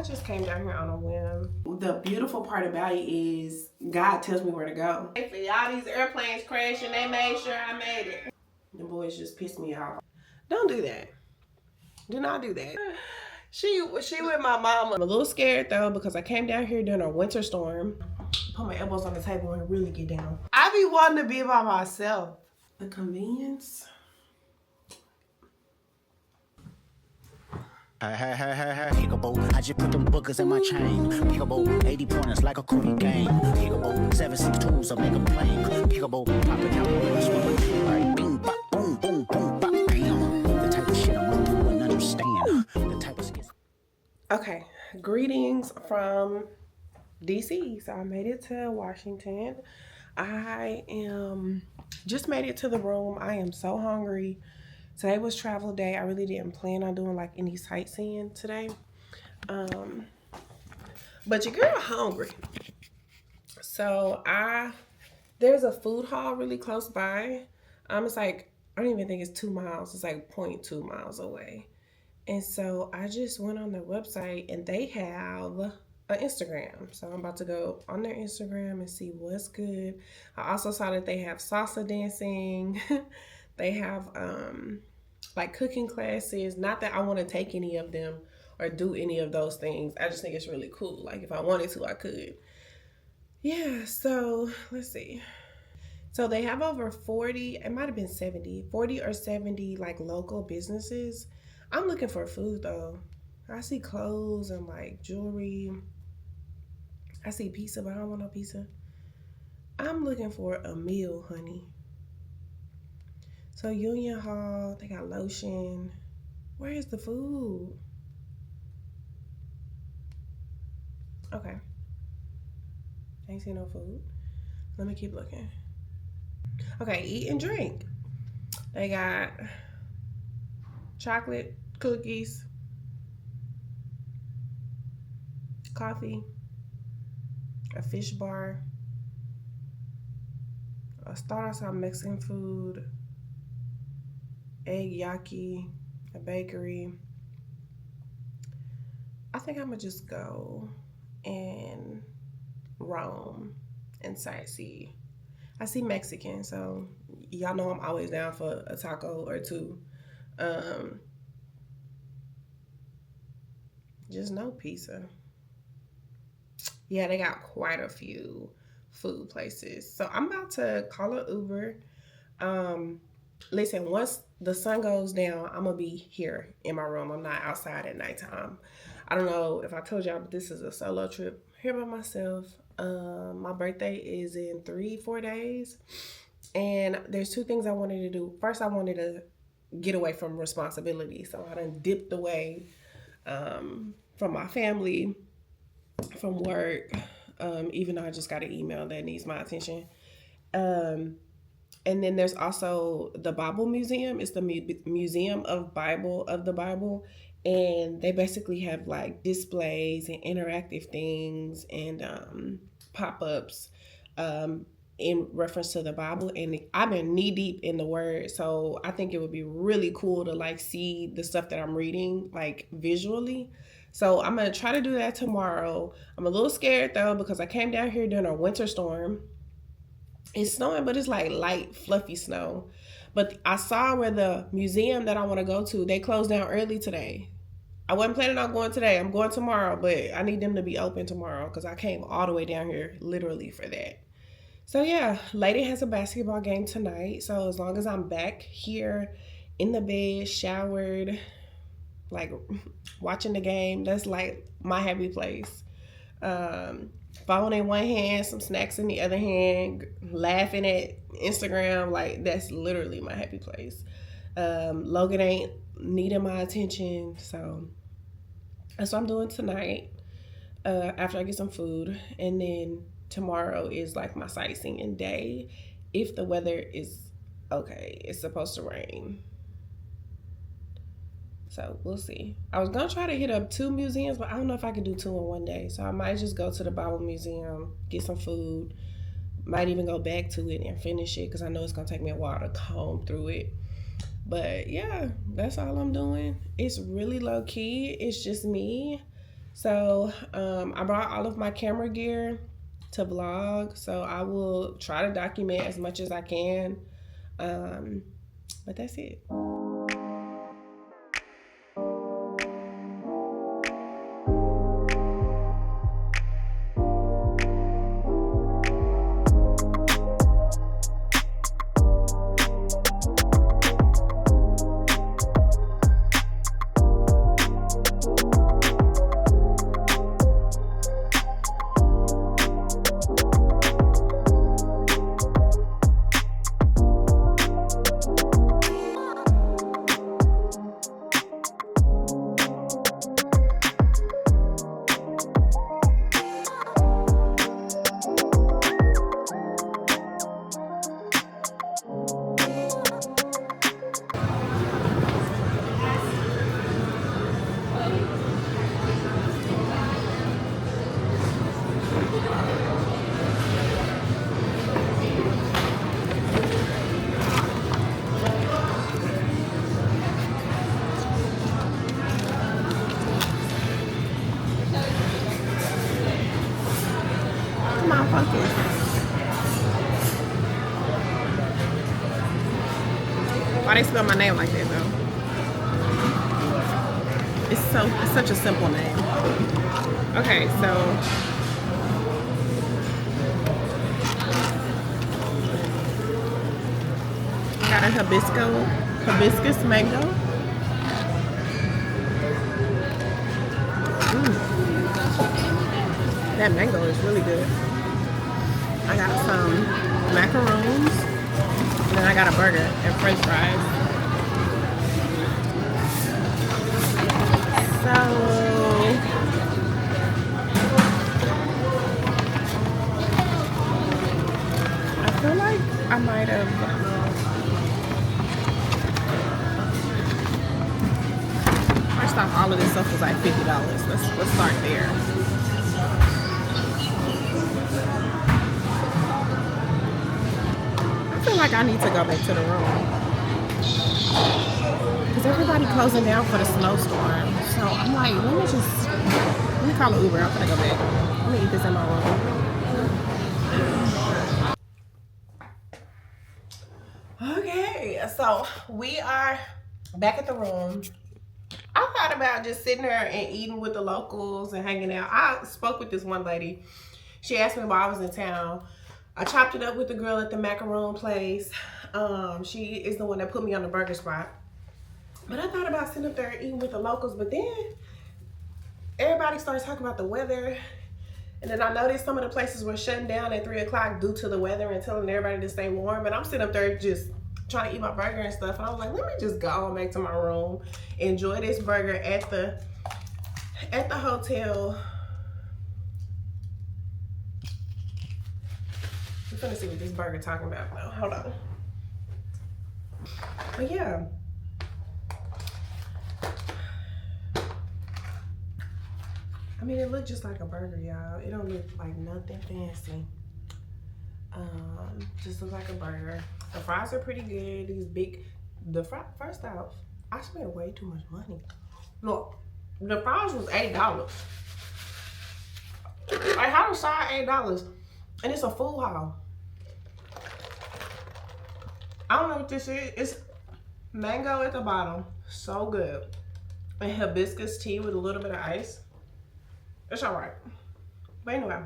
just came down here on a whim. The beautiful part about it is God tells me where to go. If all these airplanes crashing, they made sure I made it. The boys just pissed me off. Don't do that. Do not do that. She with my mama. I'm a little scared though because I came down here during a winter storm. Put my elbows on the table and really get down. I be wanting to be by myself. The convenience. Peekaboo, I just put them bookers in my chain. Peekaboo, 80 pointers like a Kobe game. Peekaboo, 762s I make a plane. Peekaboo, popping out the right, bing, bop, boom, boom, boom, bop, bam. The type of shit I'm on, you wouldn't understand. The type of skits. Okay, greetings from DC. So I made it to Washington. I just made it to the room. I am so hungry. Today was travel day. I really didn't plan on doing like any sightseeing today. But your girl hungry. So there's a food hall really close by. It's like, I don't even think it's 2 miles. It's like 0.2 miles away. And so I just went on their website and they have an Instagram. So I'm about to go on their Instagram and see what's good. I also saw that they have salsa dancing. They have like cooking classes. Not that I want to take any of them or do any of those things. I just think it's really cool. Like if I wanted to, I could. Yeah, so let's see. So they have over 40, it might have been 70, 40 or 70 like local businesses. I'm looking for food though. I see clothes and like jewelry. I see pizza, but I don't want no pizza. I'm looking for a meal, honey. So Union Hall, they got lotion. Where is the food? Okay. Ain't see no food. Let me keep looking. Okay, eat and drink. They got chocolate, cookies, coffee, a fish bar, a Starbucks on Mexican food, egg yaki, a bakery. I think I'm gonna just go and roam and sightsee. I see Mexican, so y'all know I'm always down for a taco or two. Just no pizza. Yeah, they got quite a few food places. So I'm about to call an Uber. Listen, once the sun goes down, I'm gonna be here in my room. I'm not outside at nighttime. I don't know if I told y'all, but this is a solo trip here by myself. My birthday is in 3-4 days. And there's two things I wanted to do. First, I wanted to get away from responsibility. So I done dipped away from my family, from work, even though I just got an email that needs my attention. And then there's also the Bible Museum. It's the Museum of the Bible. And they basically have like displays and interactive things and pop-ups in reference to the Bible. And I've been knee deep in the word. So I think it would be really cool to like see the stuff that I'm reading like visually. So I'm going to try to do that tomorrow. I'm a little scared though because I came down here during a winter storm. It's snowing, but it's like light, fluffy snow. But I saw where the museum that I want to go to, they closed down early today. I wasn't planning on going today. I'm going tomorrow, but I need them to be open tomorrow because I came all the way down here literally for that. So yeah, Lady has a basketball game tonight. So as long as I'm back here in the bed, showered, like watching the game, that's like my happy place. Phone in one hand, some snacks in the other hand, laughing at Instagram, like that's literally my happy place. Logan ain't needing my attention, so that's what I'm doing tonight after I get some food. And then tomorrow is like my sightseeing day if the weather is okay. It's supposed to rain, so we'll see. I was gonna try to hit up 2 museums, but I don't know if I can do 2 in one day. So I might just go to the Bible Museum, get some food, might even go back to it and finish it because I know it's gonna take me a while to comb through it. But yeah, that's all I'm doing. It's really low key. It's just me. So I brought all of my camera gear to vlog. So I will try to document as much as I can. But that's it. Come on, focus. Why they spell my name like that though? It's such a simple name. Okay, so got a hibiscus mango. That mango is really good. I got some macaroons, and then I got a burger and french fries. So I feel like I might have first off, all of this stuff was like $50. Let's start there. I feel like I need to go back to the room because everybody closing down for the snowstorm. So I'm like, let me call an Uber. I'm gonna go back. Let me eat this in my room. Okay, so we are back at the room. I thought about just sitting there and eating with the locals and hanging out. I spoke with this one lady. She asked me why I was in town. I chopped it up with the girl at the macaroon place. She is the one that put me on the burger spot. But I thought about sitting up there and eating with the locals, but then everybody started talking about the weather. And then I noticed some of the places were shutting down at 3 o'clock due to the weather and telling everybody to stay warm. And I'm sitting up there just trying to eat my burger and stuff. And I was like, let me just go on back to my room, enjoy this burger at the hotel. I'm gonna see what this burger talking about now. Hold on. But yeah. I mean, it looked just like a burger, y'all. It don't look like nothing fancy. Just looks like a burger. The fries are pretty good. These big, first off, I spent way too much money. Look, the fries was $8. Like, how the side $8? And it's a full haul. I don't know what this is. It's mango at the bottom. So good. And hibiscus tea with a little bit of ice. It's all right. But anyway.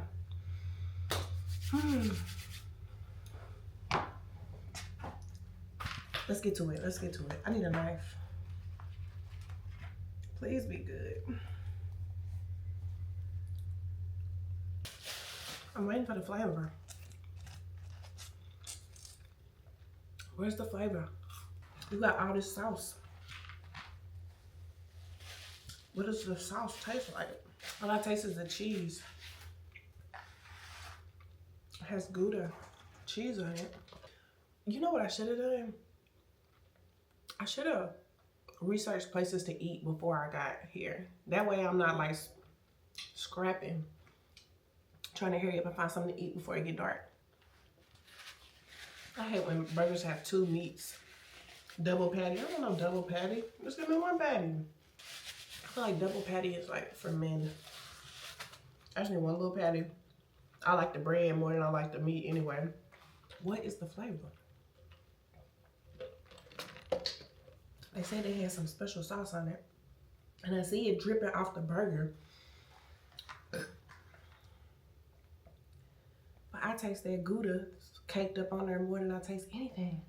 Let's get to it. Let's get to it. I need a knife. Please be good. I'm waiting for the flavor. Where's the flavor? You got all this sauce. What does the sauce taste like? All I taste is the cheese. It has Gouda cheese on it. You know what I should have done? I should have researched places to eat before I got here. That way I'm not like scrapping, trying to hurry up and find something to eat before it get dark. I hate when burgers have two meats. Double patty. I don't know double patty. Just give me one patty. I feel like double patty is like for men. I just need one little patty. I like the bread more than I like the meat anyway. What is the flavor? They say they had some special sauce on it. And I see it dripping off the burger. But I taste that Gouda caked up on there more than I taste anything.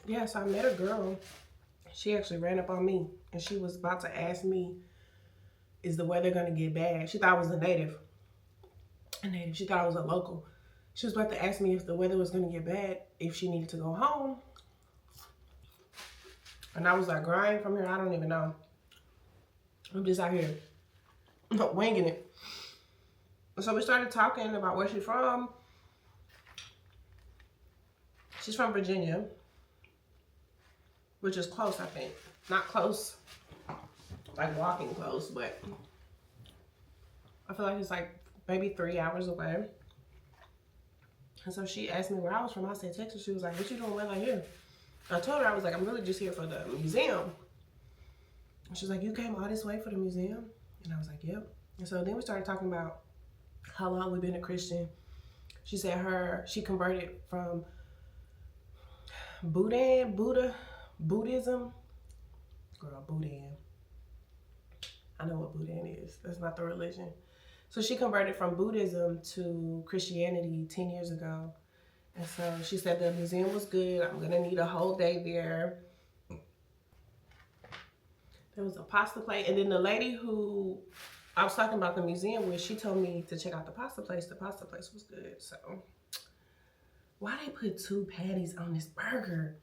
Yeah, so I met a girl. She actually ran up on me. And she was about to ask me, is the weather gonna get bad? She thought I was a native. She thought I was a local. She was about to ask me if the weather was gonna get bad, if she needed to go home. And I was like, girl, I ain't from here. I don't even know. I'm just out here winging it. So we started talking about where she's from. She's from Virginia, which is close, I think. Not close, like walking close, but I feel like it's like maybe 3 hours away. And so she asked me where I was from. I said Texas. She was like, what you doing way out here? I told her, I was like, I'm really just here for the museum. And she was like, you came all this way for the museum? And I was like, yep. And so then we started talking about how long we've been a Christian. She said she converted from Buddhism. Girl, Buddhism. I know what Buddhism is. That's not the religion. So she converted from Buddhism to Christianity 10 years ago. And so she said the museum was good. I'm going to need a whole day there. There was a pasta plate. And then the lady who I was talking about the museum with, she told me to check out the pasta place. The pasta place was good. So why they put 2 patties on this burger?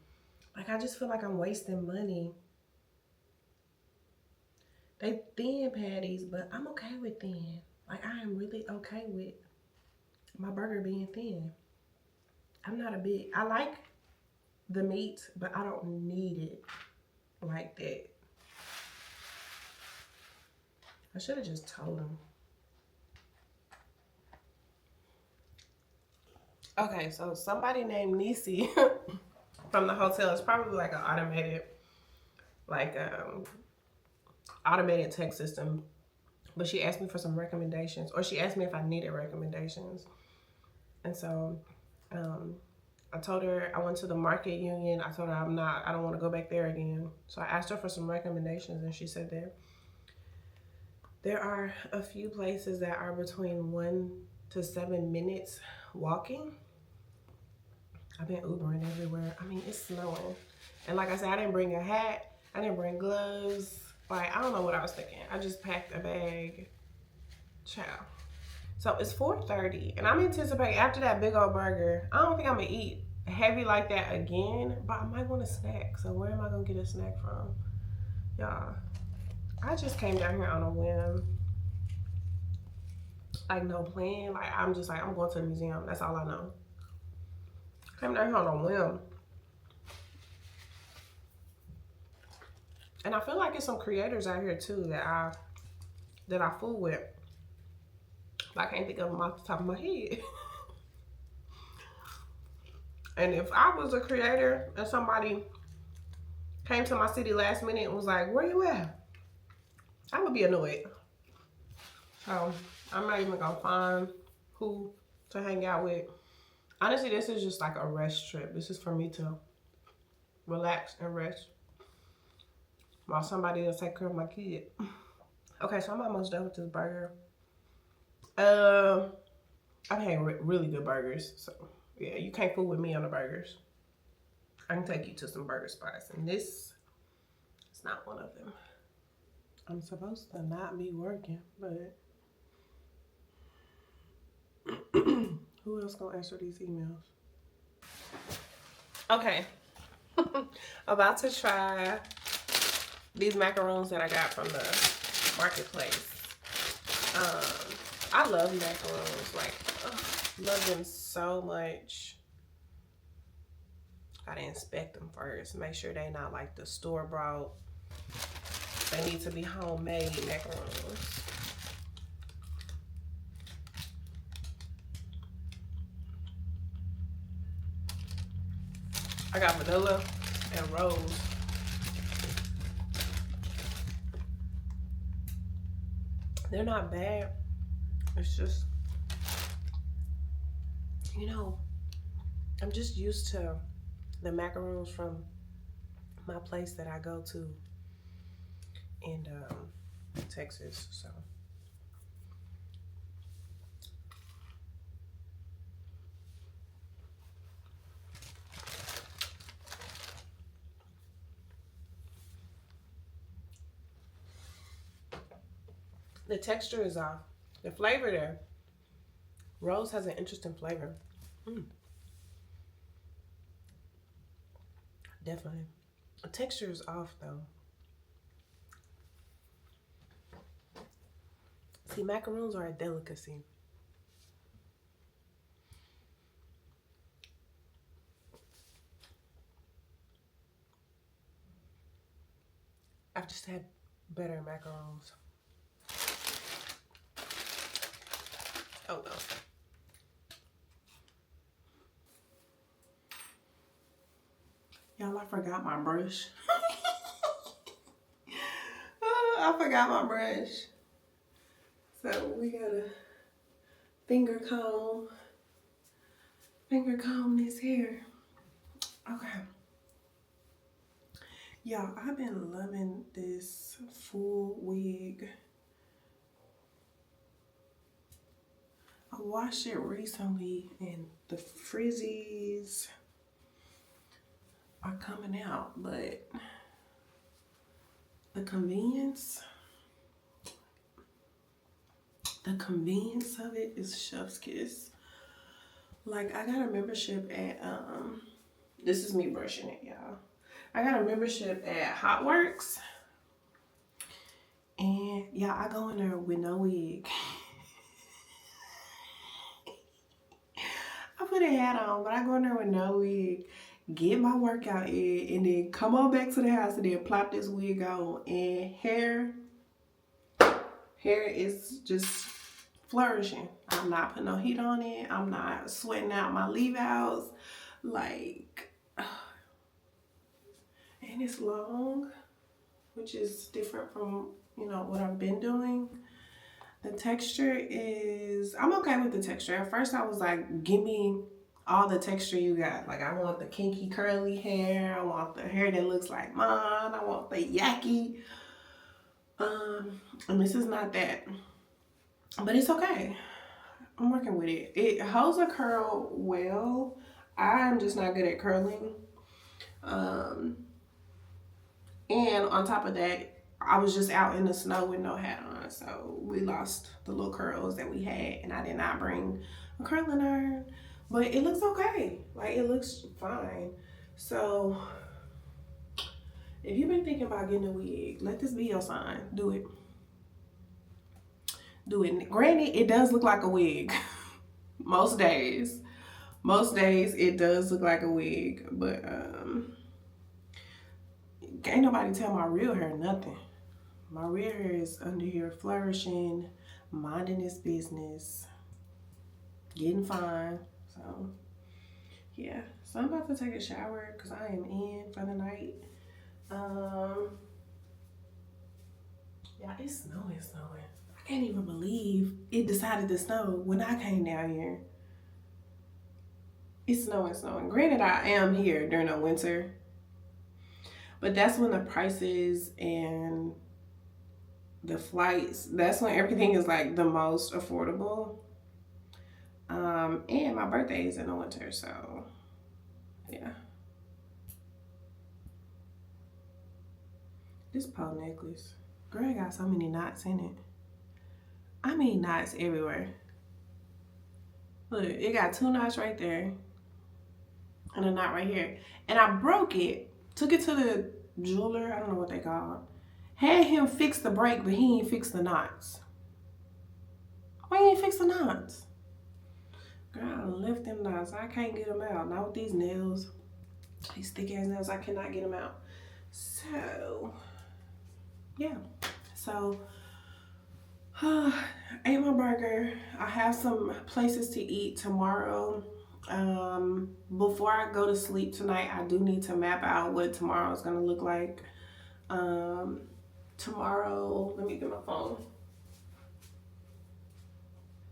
Like, I just feel like I'm wasting money. They thin patties, but I'm okay with thin. Like, I am really okay with my burger being thin. I like the meat, but I don't need it like that. I should have just told him. Okay, so somebody named Nisi from the hotel, it's probably like an automated text system. But she asked me for some recommendations, or she asked me if I needed recommendations. And so I told her I went to the Market Union. I told her I don't want to go back there again. So I asked her for some recommendations, and she said that there are a few places that are between 1 to 7 minutes walking. I've been Ubering everywhere. I mean, it's snowing. And like I said, I didn't bring a hat. I didn't bring gloves. Like, I don't know what I was thinking. I just packed a bag. Ciao. So it's 4:30, and I'm anticipating after that big old burger, I don't think I'm gonna eat heavy like that again, but I might want a snack. So where am I gonna get a snack from? Y'all, I just came down here on a whim. Like, no plan. Like, I'm just like, I'm going to the museum. That's all I know. Came down here on a whim. And I feel like it's some creators out here too that I fool with. I can't think of them off the top of my head. And if I was a creator and somebody came to my city last minute and was like, where you at? I would be annoyed. So I'm not even gonna find who to hang out with. Honestly, this is just like a rest trip. This is for me to relax and rest while somebody else take care of my kid. Okay, so I'm almost done with this burger. I've had really good burgers, so yeah, you can't fool with me on the burgers. I can take you to some burger spots, and this is not one of them. I'm supposed to not be working, but who else gonna answer these emails? Okay, about to try these macaroons that I got from the marketplace. I love macaroons, like, love them so much. Gotta inspect them first, make sure they not like the store-bought. They need to be homemade macaroons. I got vanilla and rose. They're not bad. It's just, you know, I'm just used to the macaroons from my place that I go to in Texas. So the texture is off. The flavor there. Rose has an interesting flavor. Definitely. The texture is off though. See, macaroons are a delicacy. I've just had better macarons. Oh no. Y'all, I forgot my brush. I forgot my brush. So we gotta finger comb this hair. Okay. Y'all, I've been loving this full wig. I washed it recently and the frizzies are coming out, but the convenience of it is chef's kiss. Like, I got a membership at this is me brushing it, y'all. I got a membership at Hotworks, and y'all, I go in there with no wig. I put a hat on, but I go in there with no wig, get my workout in, and then come on back to the house and then plop this wig on. And hair is just flourishing. I'm not putting no heat on it. I'm not sweating out my leave outs. Like, and it's long, which is different from, you know, what I've been doing. The texture is, I'm okay with the texture. At first I was like, give me all the texture you got. Like, I want the kinky curly hair. I want the hair that looks like mine. I want the yucky. And this is not that. But it's okay. I'm working with it. It holds a curl well. I'm just not good at curling. And on top of that, I was just out in the snow with no hat on, so we lost the little curls that we had, and I did not bring a curling iron, but it looks okay. Like, it looks fine. So if you've been thinking about getting a wig, let this be your sign. Do it. Do it. Granted, it does look like a wig. Most days it does look like a wig, but can't nobody tell my real hair nothing. My real hair is under here flourishing, minding its business, getting fine. So yeah, so I'm about to take a shower because I am in for the night. Yeah, it's snowing. I can't even believe it decided to snow when I came down here. It's snowing. Granted, I am here during the winter, but that's when the prices and the flights, that's when everything is like the most affordable. And my birthday is in the winter, so yeah. This pearl necklace, girl, got so many knots in it. I mean, knots everywhere. Look, it got 2 knots right there and a knot right here. And I broke it, took it to the jeweler, I don't know what they call it. Had him fix the break, but he ain't fix the knots. Why you ain't fix the knots? Girl, I left them knots. I can't get them out. Not with these nails. These thick ass nails, I cannot get them out. So, yeah. So, ate my burger. I have some places to eat tomorrow. Before I go to sleep tonight, I do need to map out what tomorrow is gonna look like. Tomorrow, let me get my phone.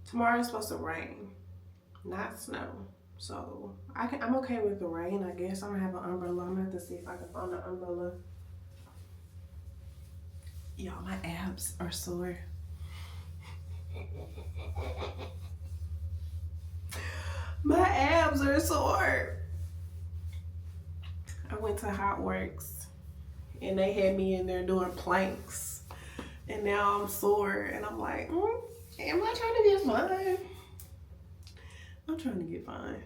Tomorrow is supposed to rain, not snow. So I'm okay with the rain, I guess. I don't have an umbrella. I'm gonna have to see if I can find an umbrella. Y'all, my abs are sore. My abs are sore. I went to Hot Works and they had me in there doing planks. And now I'm sore and I'm like, am I trying to get fine? I'm trying to get fine.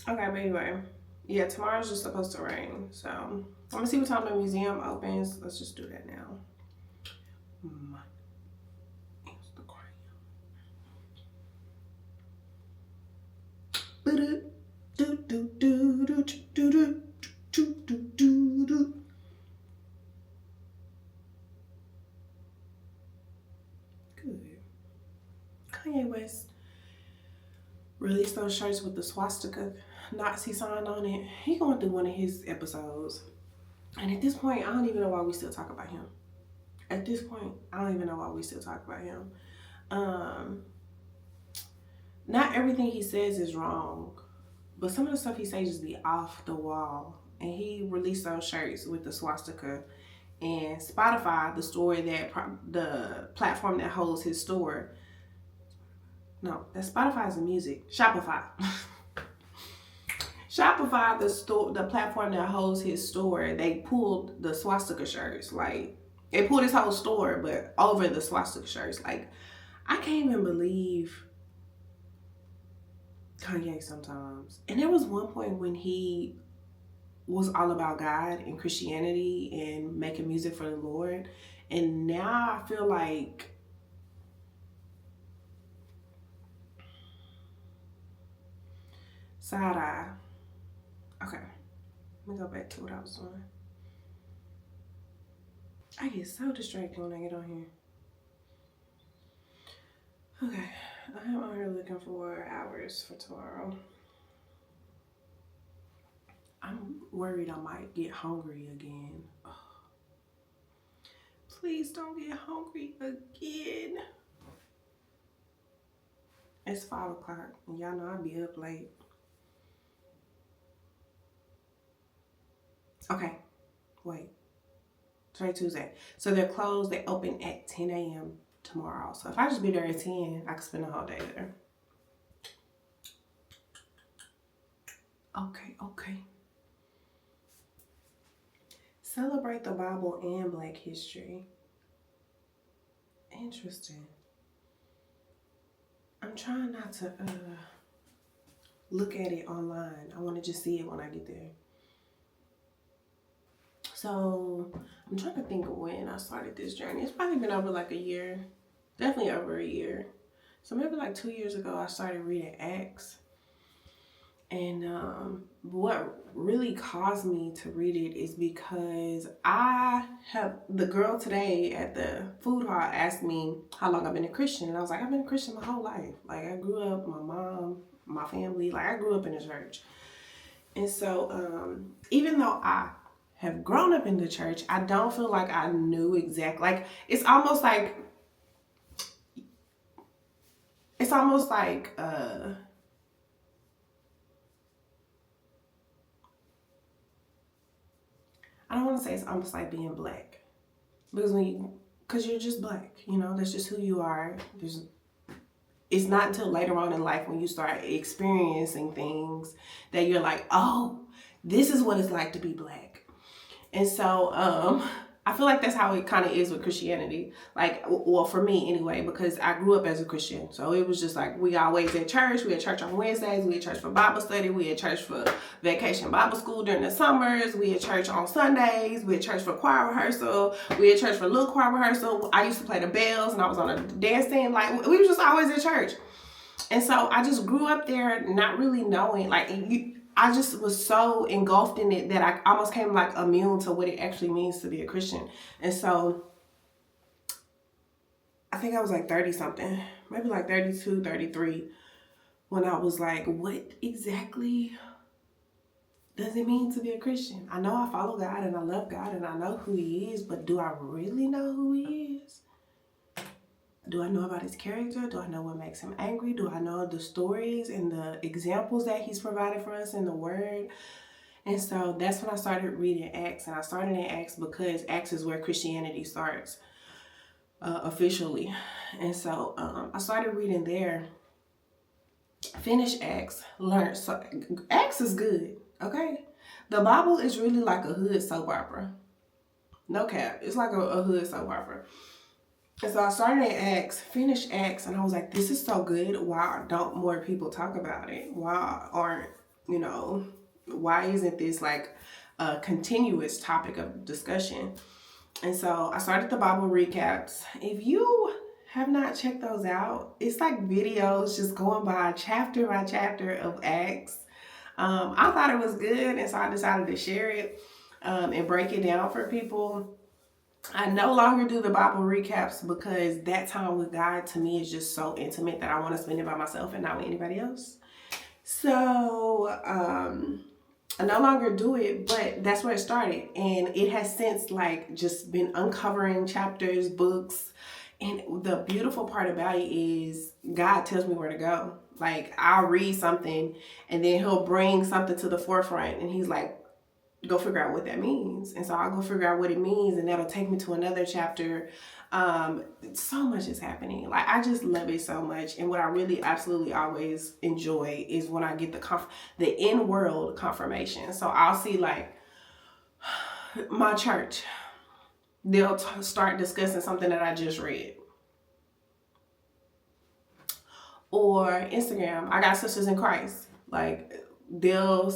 Okay, but anyway, yeah, tomorrow's just supposed to rain. So I'm gonna see what time the museum opens. Let's just do that now. My Instagram. Good. Kanye West released those shirts with the swastika Nazi sign on it. He going through one of his episodes. And at this point, I don't even know why we still talk about him. At this point, I don't even know why we still talk about him. Not everything he says is wrong, but some of the stuff he says just be off the wall. And he released those shirts with the swastika. And Spotify, the platform that holds his store. No, that Spotify is the music. Shopify. Shopify, the platform that holds his store, they pulled the swastika shirts. Like, they pulled his whole store, but over the swastika shirts. Like, I can't even believe Kanye sometimes. And there was one point when he was all about God and Christianity and making music for the Lord. And now I feel like side eye. Okay, let me go back to what I was doing. I get so distracted when I get on here. Okay, I'm on here looking for hours for tomorrow. I'm worried I might get hungry again. Oh. Please don't get hungry again. It's 5 o'clock and y'all know I'll be up late. Okay, wait. Today Tuesday. So they're closed. They open at 10 a.m. tomorrow. So if I just be there at 10, I can spend the whole day there. Okay. Celebrate the Bible and Black history. Interesting. I'm trying not to look at it online. I want to just see it when I get there. So I'm trying to think of when I started this journey. It's probably been over like a year. Definitely over a year. So maybe like 2 years ago I started reading Acts. And what really caused me to read it is because the girl today at the food hall asked me how long I've been a Christian. And I was like, I've been a Christian my whole life. Like I grew up, my mom, my family, like I grew up in the church. And so even though I have grown up in the church, I don't feel like I knew exactly. Like it's almost like I don't want to say it's almost like being Black, because you're just Black, you know, that's just who you are. It's not until later on in life when you start experiencing things that you're like, oh, this is what it's like to be Black. And so I feel like that's how it kind of is with Christianity. Like, well, for me anyway, because I grew up as a Christian. So it was just like, we always at church. We had church on Wednesdays. We had church for Bible study. We had church for vacation Bible school during the summers. We had church on Sundays. We had church for choir rehearsal. We had church for little choir rehearsal. I used to play the bells and I was on a dance team. Like, we were just always at church. And so I just grew up there not really knowing, like, I just was so engulfed in it that I almost came like immune to what it actually means to be a Christian. And so I think I was like 30 something, maybe like 32, 33, when I was like, what exactly does it mean to be a Christian? I know I follow God and I love God and I know who he is, but do I really know who he is? Do I know about his character? Do I know what makes him angry? Do I know the stories and the examples that he's provided for us in the Word? And so that's when I started reading Acts. And I started in Acts because Acts is where Christianity starts officially. And so I started reading there. Finished Acts. Learned. So Acts is good, okay? The Bible is really like a hood soap opera. No cap. It's like a hood soap opera. And so I started at Acts, finished Acts, and I was like, this is so good. Why don't more people talk about it? Why aren't, why isn't this like a continuous topic of discussion? And so I started the Bible recaps. If you have not checked those out, it's like videos just going by chapter of Acts. I thought it was good, and so I decided to share it and break it down for people. I no longer do the Bible recaps because that time with God to me is just so intimate that I want to spend it by myself and not with anybody else. So I no longer do it, but that's where it started. And it has since like just been uncovering chapters, books. And the beautiful part about it is God tells me where to go. Like I'll read something and then he'll bring something to the forefront and he's like, go figure out what that means. And so I'll go figure out what it means and that'll take me to another chapter. So much is happening. Like I just love it so much. And what I really absolutely always enjoy is when I get the in-world confirmation. So I'll see like my church, they'll start discussing something that I just read. Or Instagram, I got sisters in Christ. Like they'll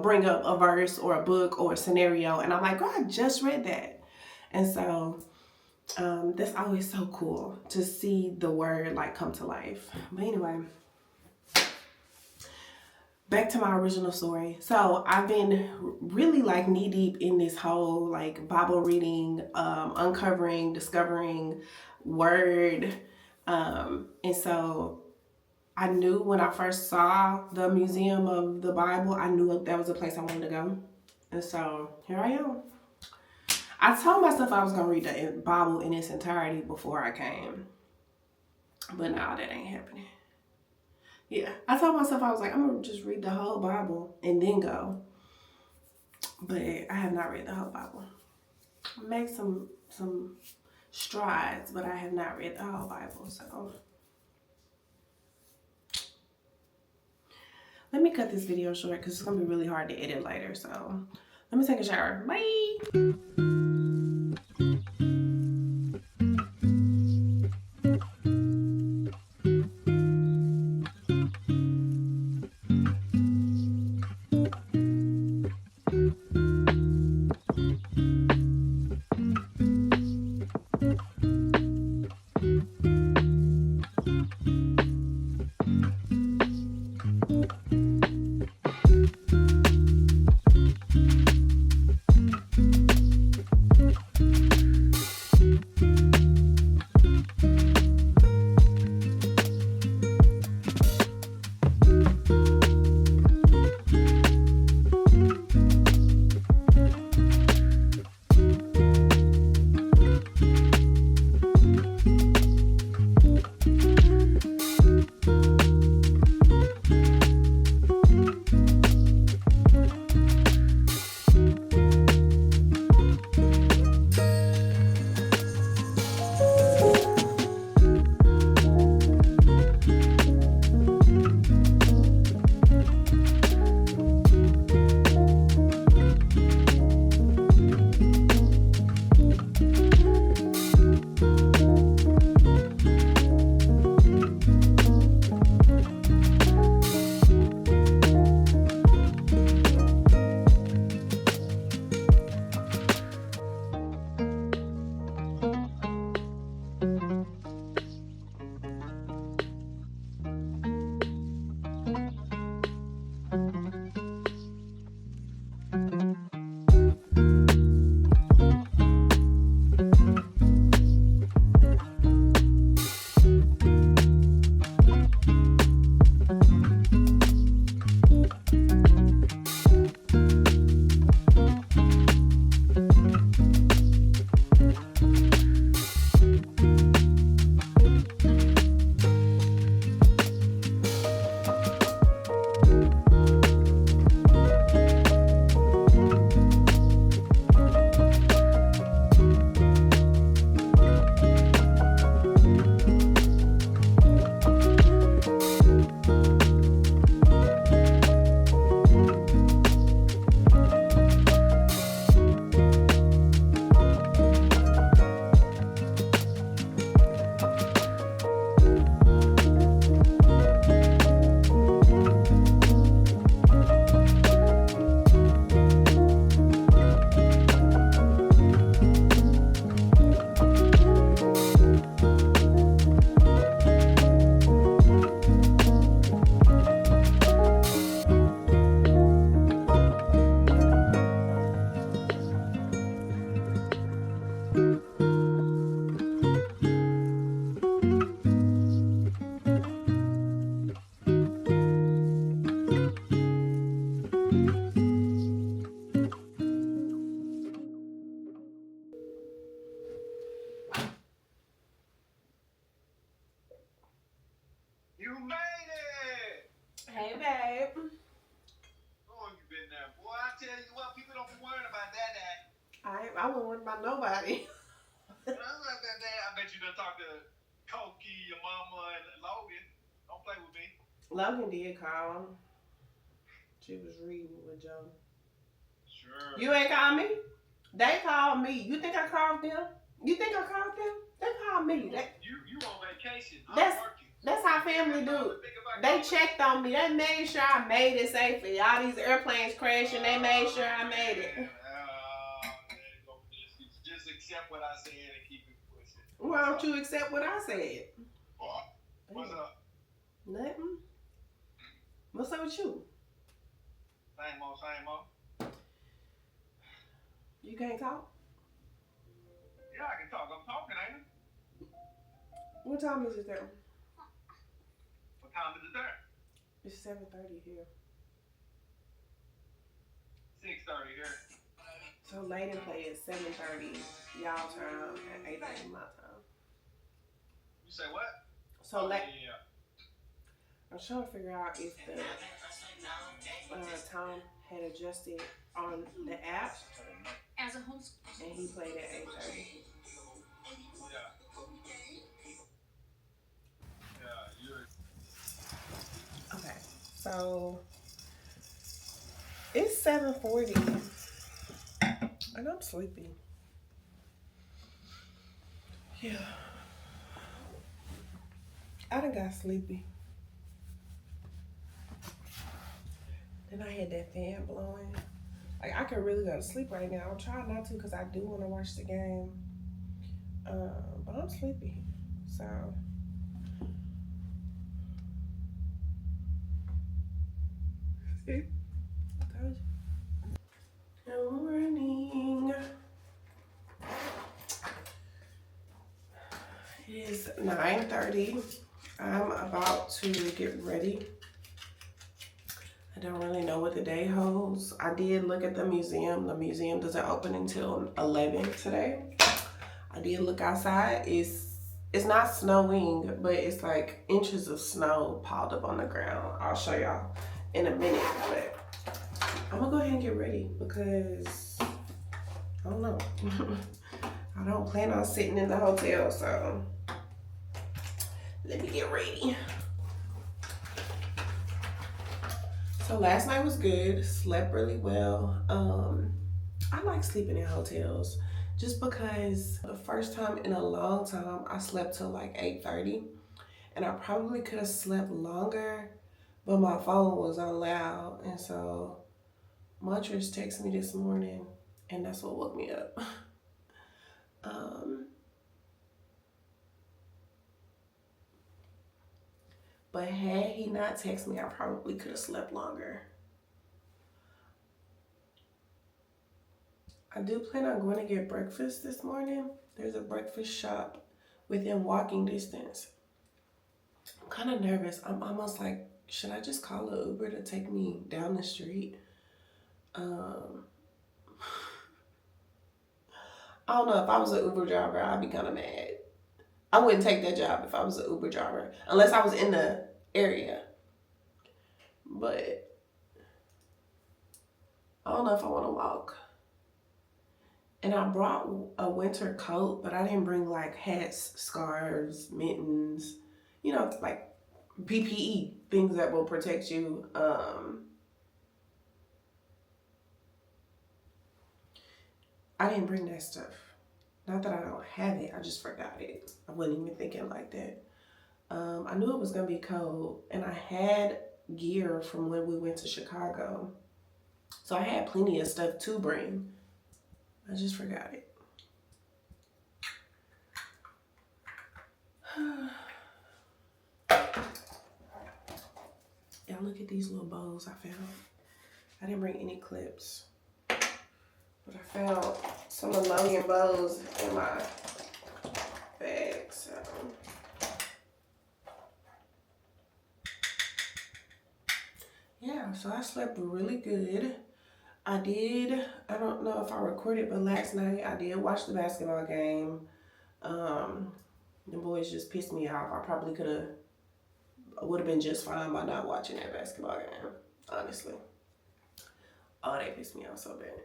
bring up a verse or a book or a scenario. And I'm like, girl, I just read that. And so that's always so cool to see the word like come to life. But anyway, back to my original story. So I've been really like knee deep in this whole like Bible reading, uncovering, discovering word. And so I knew when I first saw the Museum of the Bible, I knew that was a place I wanted to go. And so here I am. I told myself I was going to read the Bible in its entirety before I came. But now that ain't happening. Yeah, I told myself I was like, I'm going to just read the whole Bible and then go. But I have not read the whole Bible. I made some strides, but I have not read the whole Bible, so... Let me cut this video short because it's going to be really hard to edit later. So let me take a shower. Bye. I wouldn't worry about nobody. I bet you done talk to Koki, your mama, and Logan. Don't play with me. Logan did call. She was reading with Joe. Sure. You ain't called me? They called me. You think I called them? You think I called them? They called me. You on vacation. That's- I'm working. That's how family do. They checked on me. They made sure I made it safely. All these airplanes crashing, they made sure I made it. Just accept what I said and keep it pushing. Why don't you accept what I said? What's up? Nothing. What's up with you? Same old. You can't talk? Yeah, I can talk. I'm talking, ain't I? What time is it there? What time is it there? It's 7:30 here. 6:30 here. So Layden play at 7:30 y'all time and 8:30 my time. You say what? So yeah. I'm trying to figure out if the time had adjusted on the app. As a homeschool. And he played at 8:30. Okay, so it's 7:40 and I'm sleepy. Yeah, I done got sleepy. Then I had that fan blowing. Like, I could really go to sleep right now. I'm trying not to because I do want to watch the game. But I'm sleepy. So. See? I told you. Good morning. It is 9:30. I'm about to get ready. I don't really know what the day holds. I did look at the museum. The museum doesn't open until 11 today. I did look outside. It's not snowing, but it's like inches of snow piled up on the ground. I'll show y'all in a minute, but I'm gonna go ahead and get ready because I don't know. I don't plan on sitting in the hotel, so let me get ready. So last night was good, slept really well. I like sleeping in hotels just because the first time in a long time I slept till like 8:30 and I probably could have slept longer, but my phone was on loud, and so Montrose texted me this morning and that's what woke me up. But had he not texted me, I probably could have slept longer. I do plan on going to get breakfast this morning. There's a breakfast shop within walking distance. I'm kind of nervous. I'm almost like, should I just call an Uber to take me down the street? I don't know. If I was an Uber driver, I'd be kind of mad. I wouldn't take that job if I was an Uber driver, unless I was in the area. But I don't know if I want to walk. And I brought a winter coat, but I didn't bring like hats, scarves, mittens, you know, like PPE, things that will protect you. I didn't bring that stuff. Not that I don't have it, I just forgot it. I wasn't even thinking like that. I knew it was gonna be cold, and I had gear from when we went to Chicago. So I had plenty of stuff to bring. I just forgot it. Y'all look at these little bows I found. I didn't bring any clips, but I found some Melonian bows in my bag, so. Yeah, so I slept really good. I don't know if I recorded, but last night I did watch the basketball game. The boys just pissed me off. I would have been just fine by not watching that basketball game, honestly. Oh, they pissed me off so bad.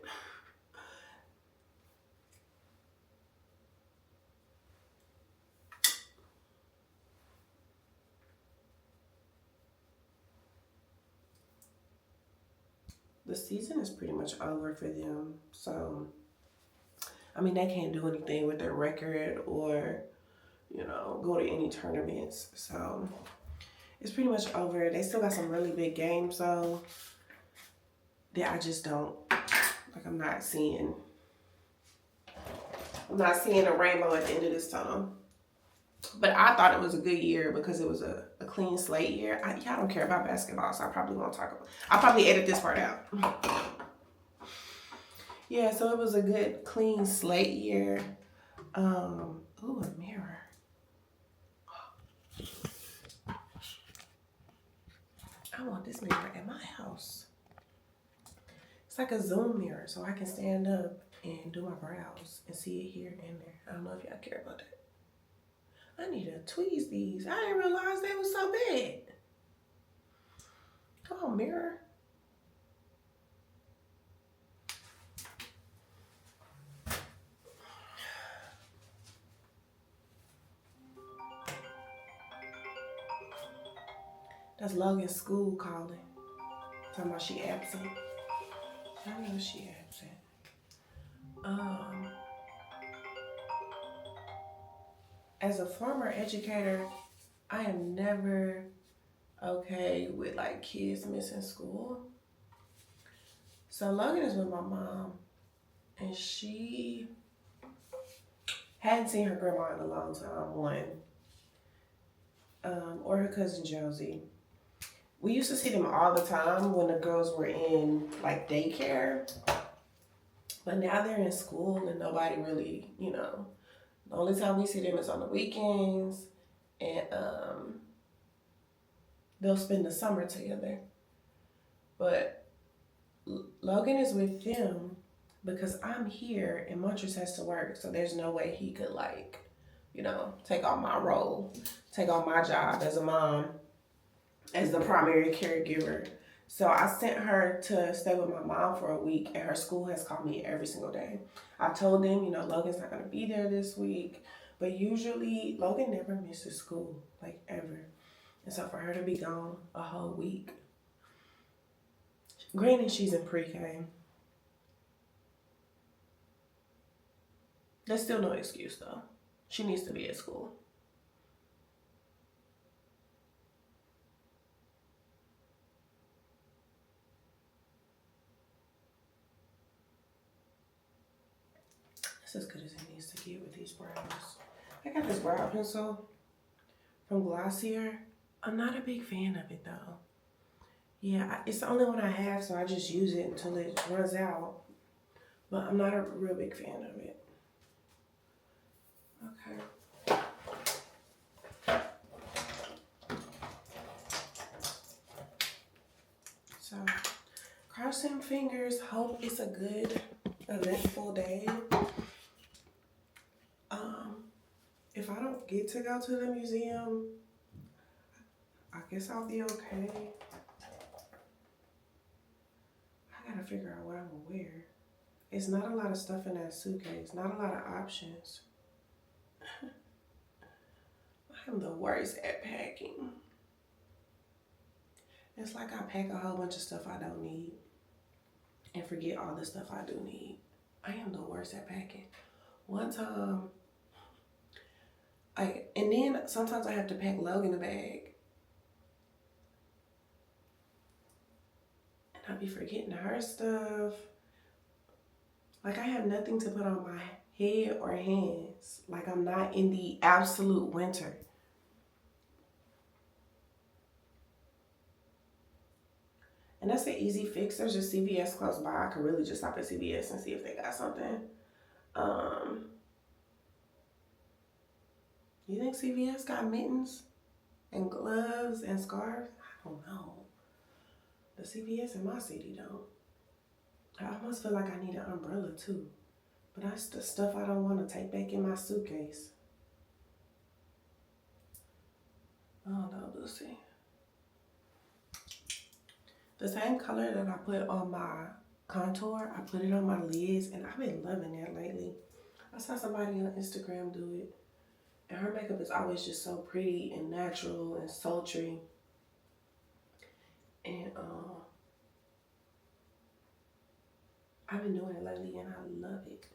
the season is pretty much over for them. So, I mean, they can't do anything with their record or, go to any tournaments. So, it's pretty much over. They still got some really big games, though, that I just don't, like, I'm not seeing a rainbow at the end of this tunnel. But I thought it was a good year because it was a clean slate year. Y'all don't care about basketball, so I probably won't talk about it. I'll probably edit this part out. Yeah, so it was a good clean slate year. Ooh, a mirror. I want this mirror at my house. It's like a Zoom mirror, so I can stand up and do my brows and see it here and there. I don't know if y'all care about that. I need to tweeze these. I didn't realize they were so bad. Come on, mirror. That's Logan's school calling. Talking about she absent. I know she absent. As a former educator, I am never okay with like kids missing school. So Logan is with my mom, and she hadn't seen her grandma in a long time, or her cousin Josie. We used to see them all the time when the girls were in like daycare, but now they're in school and nobody really, the only time we see them is on the weekends, and they'll spend the summer together. But Logan is with them because I'm here and Montrose has to work, so there's no way he could take on my role, take on my job as a mom, as the primary caregiver. So I sent her to stay with my mom for a week, and her school has called me every single day. I told them, Logan's not going to be there this week, but usually Logan never misses school, like ever. And so for her to be gone a whole week, granted she's in pre-K, that's still no excuse though. She needs to be at school. It's as good as it needs to get with these brows. I got this brow pencil from Glossier. I'm not a big fan of it though. Yeah, it's the only one I have, so I just use it until it runs out. But I'm not a real big fan of it. Okay. So, crossing fingers, hope it's a good, eventful day. If I don't get to go to the museum, I guess I'll be okay. I gotta figure out what I'm gonna wear. It's not a lot of stuff in that suitcase, not a lot of options. I'm the worst at packing. It's like I pack a whole bunch of stuff I don't need and forget all the stuff I do need. I am the worst at packing. One time, and then sometimes I have to pack Logan a bag. And I be forgetting her stuff. Like I have nothing to put on my head or hands. Like I'm not in the absolute winter. And that's an easy fix. There's just CVS close by. I could really just stop at CVS and see if they got something. You think CVS got mittens and gloves and scarves? I don't know. The CVS in my city don't. I almost feel like I need an umbrella too. But that's the stuff I don't want to take back in my suitcase. Oh no, Lucy. The same color that I put on my contour, I put it on my lids, and I've been loving that lately. I saw somebody on Instagram do it, and her makeup is always just so pretty and natural and sultry. And I've been doing it lately and I love it.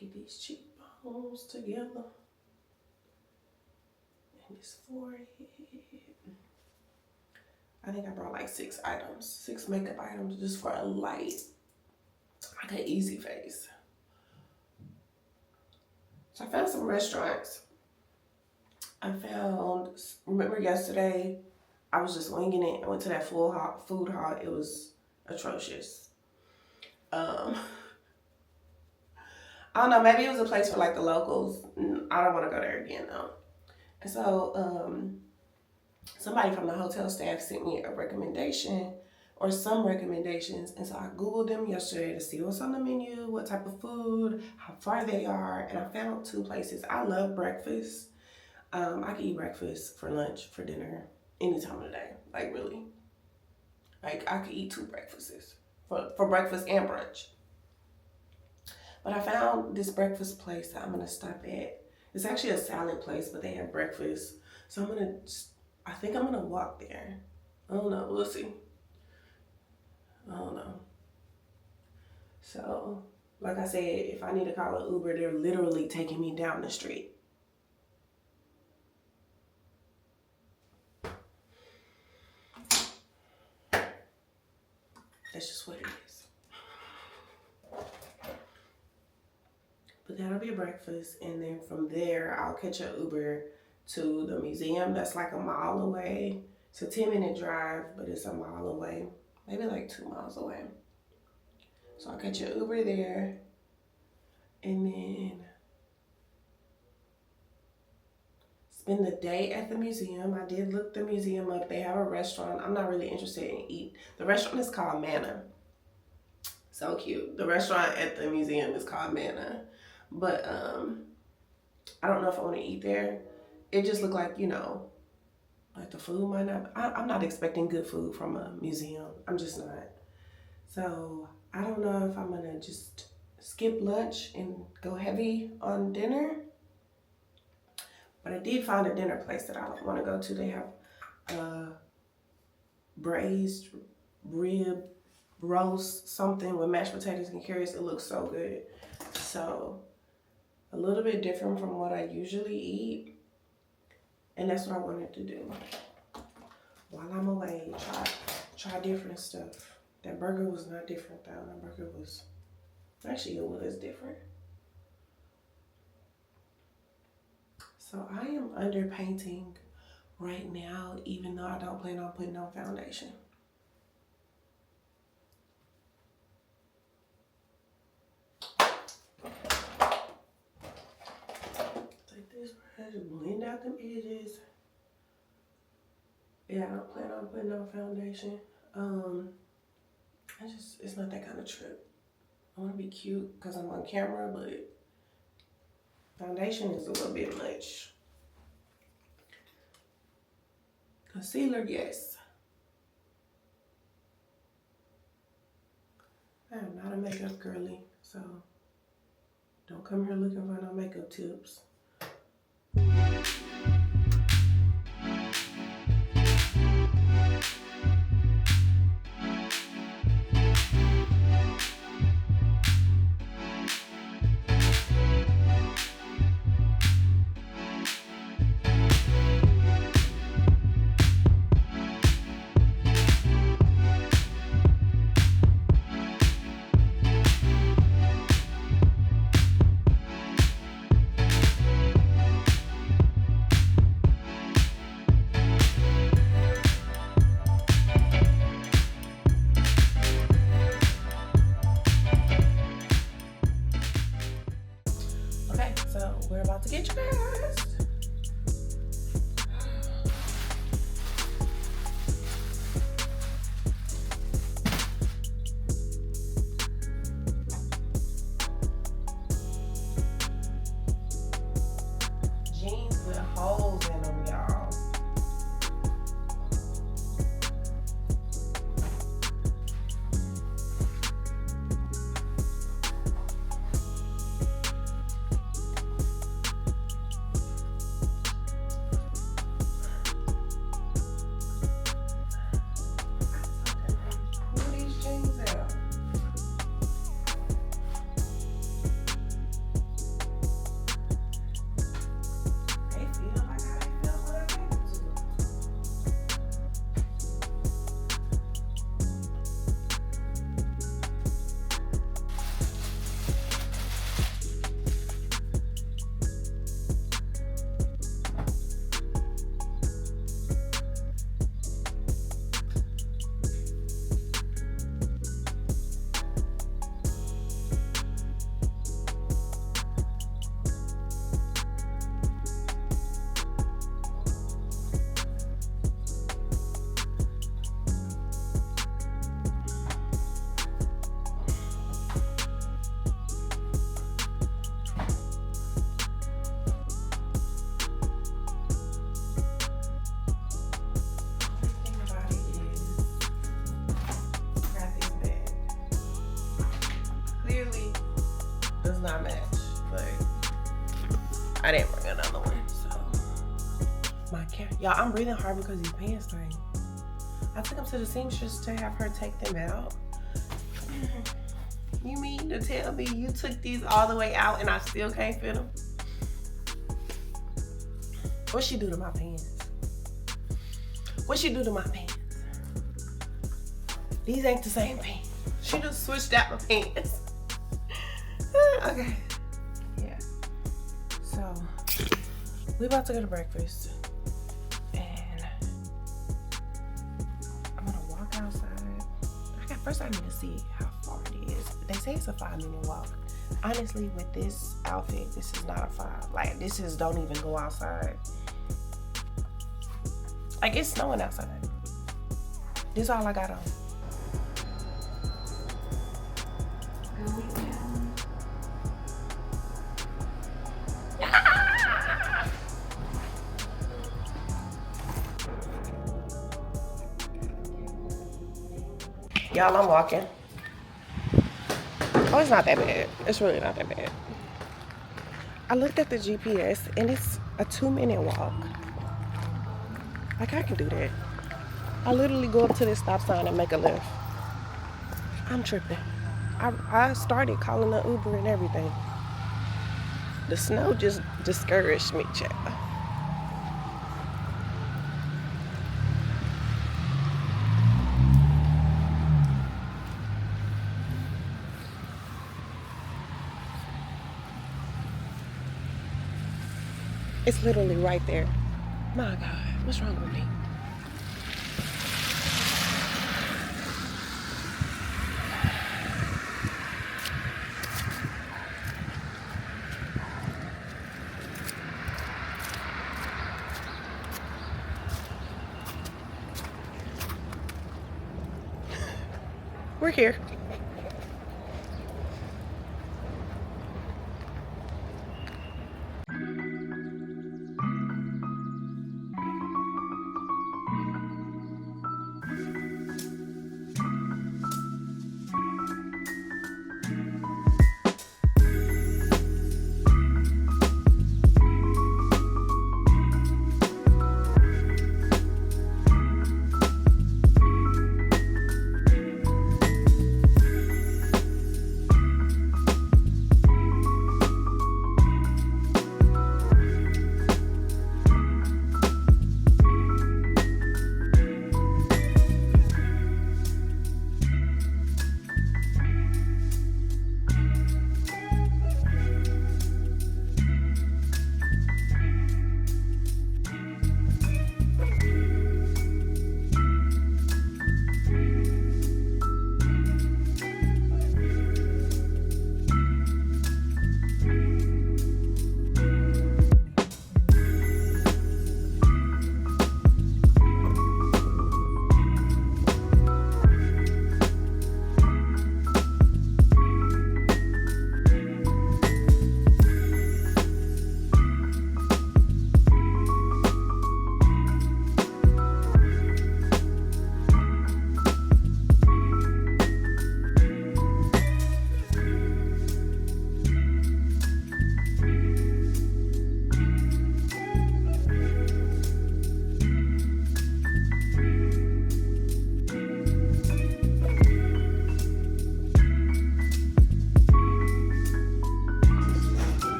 Get these cheekbones together. And this forehead. I think I brought like 6 items, 6 makeup items just for a light, like an easy face. So I found some restaurants. Remember yesterday, I was just winging it. I went to that food hall. It was atrocious. I don't know, maybe it was a place for like the locals. I don't want to go there again though. And so somebody from the hotel staff sent me a recommendation or some recommendations. And so I Googled them yesterday to see what's on the menu, what type of food, how far they are. And I found 2 places. I love breakfast. I can eat breakfast for lunch, for dinner, any time of the day. Like really. Like I could eat 2 breakfasts for breakfast and brunch. But I found this breakfast place that I'm gonna stop at. It's actually a salad place, but they have breakfast. So I think I'm gonna walk there. I don't know, we'll see. I don't know. So, like I said, if I need to call an Uber, they're literally taking me down the street. That's just what it is. But that'll be breakfast, and then from there, I'll catch an Uber to the museum. That's like a mile away. It's a 10-minute drive, but it's a mile away. Maybe like 2 miles away. So I'll catch an Uber there, and then spend the day at the museum. I did look the museum up. They have a restaurant. I'm not really interested in eat. The restaurant is called Manna. So cute. The restaurant at the museum is called Manna. But I don't know if I want to eat there. It just looked like, you know, like the food might not. I'm not expecting good food from a museum. I'm just not. So I don't know if I'm going to just skip lunch and go heavy on dinner. But I did find a dinner place that I want to go to. They have braised rib roast something with mashed potatoes and carrots. It looks so good. So a little bit different from what I usually eat. And that's what I wanted to do. While I'm away, try different stuff. That burger was not different though. That burger was, actually it was different. So I am underpainting right now, even though I don't plan on putting on foundation. Take this brush, blend out them edges. Yeah, I don't plan on putting on foundation. It's not that kind of trip. I want to be cute because I'm on camera, but foundation is a little bit much. Concealer, yes. I am not a makeup girly, so don't come here looking for no makeup tips. Okay, so we're about to get dressed. Jeans with holes in them, y'all. not match, but I didn't bring another one, so. My camera, y'all, I'm breathing hard because these pants tight. I took them to the seamstress to have her take them out. You mean to tell me you took these all the way out and I still can't fit them? What she do to my pants? What she do to my pants? These ain't the same pants. She just switched out my pants. Okay. Yeah. So, we about to go to breakfast. And I'm gonna walk outside. First I need to see how far it is. They say it's a 5-minute walk. Honestly, with this outfit, this is not a 5. Like, this is don't even go outside. Like, it's snowing outside. This is all I got on. Y'all, I'm walking. Oh, it's not that bad. It's really not that bad. I looked at the GPS and it's a 2-minute walk. Like, I can do that. I literally go up to this stop sign and make a left. I'm tripping. I started calling the Uber and everything. The snow just discouraged me, child. It's literally right there. My God, what's wrong with me? We're here.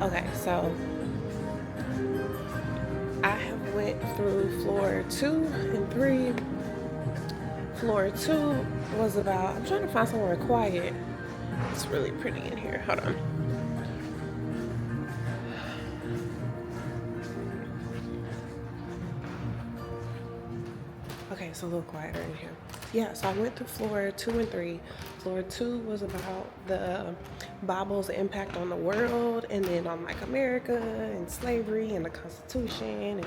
Okay, so I have went through floor 2 and 3. Floor 2 was about, I'm trying to find somewhere quiet. It's really pretty in here. Hold on. Okay, it's a little quieter in here. Yeah, so I went through floor 2 and 3. Floor 2 was about the Bible's impact on the world, and then on like America and slavery and the Constitution and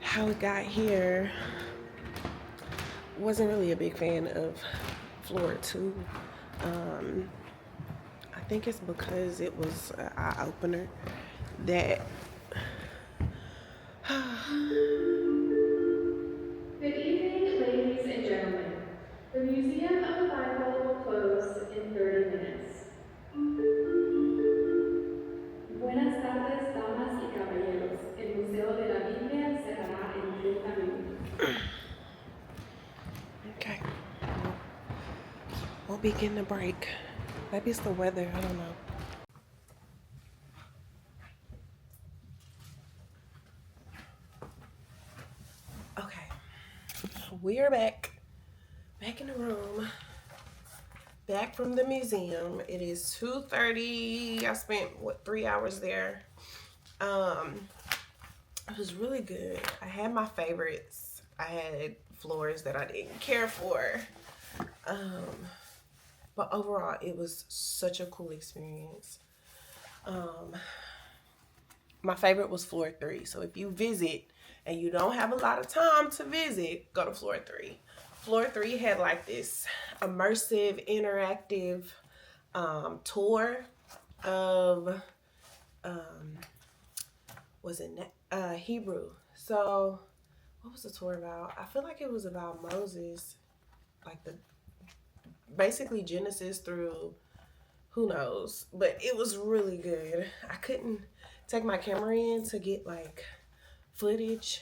how it got here. Wasn't really a big fan of floor 2. I think it's because it was an eye-opener that Good evening, ladies and gentlemen. The Museum of the Bible will close in 30 minutes. Buenas tardes, damas y caballeros. El Museo de la Biblia cerrará en 30 minutos. Okay. We'll be getting a break. Maybe it's the weather. I don't know. Okay. We're back. Back in the room. Back from the museum. It is 2:30. I spent 3 hours there. It was really good. I had my favorites. I had floors that I didn't care for. But overall, it was such a cool experience. My favorite was floor 3. So if you visit and you don't have a lot of time to visit, go to floor 3. Floor 3 had like this immersive, interactive tour of was it Hebrew. So what was the tour about? I feel like it was about Moses, like basically Genesis through who knows, but it was really good. I couldn't take my camera in to get like footage.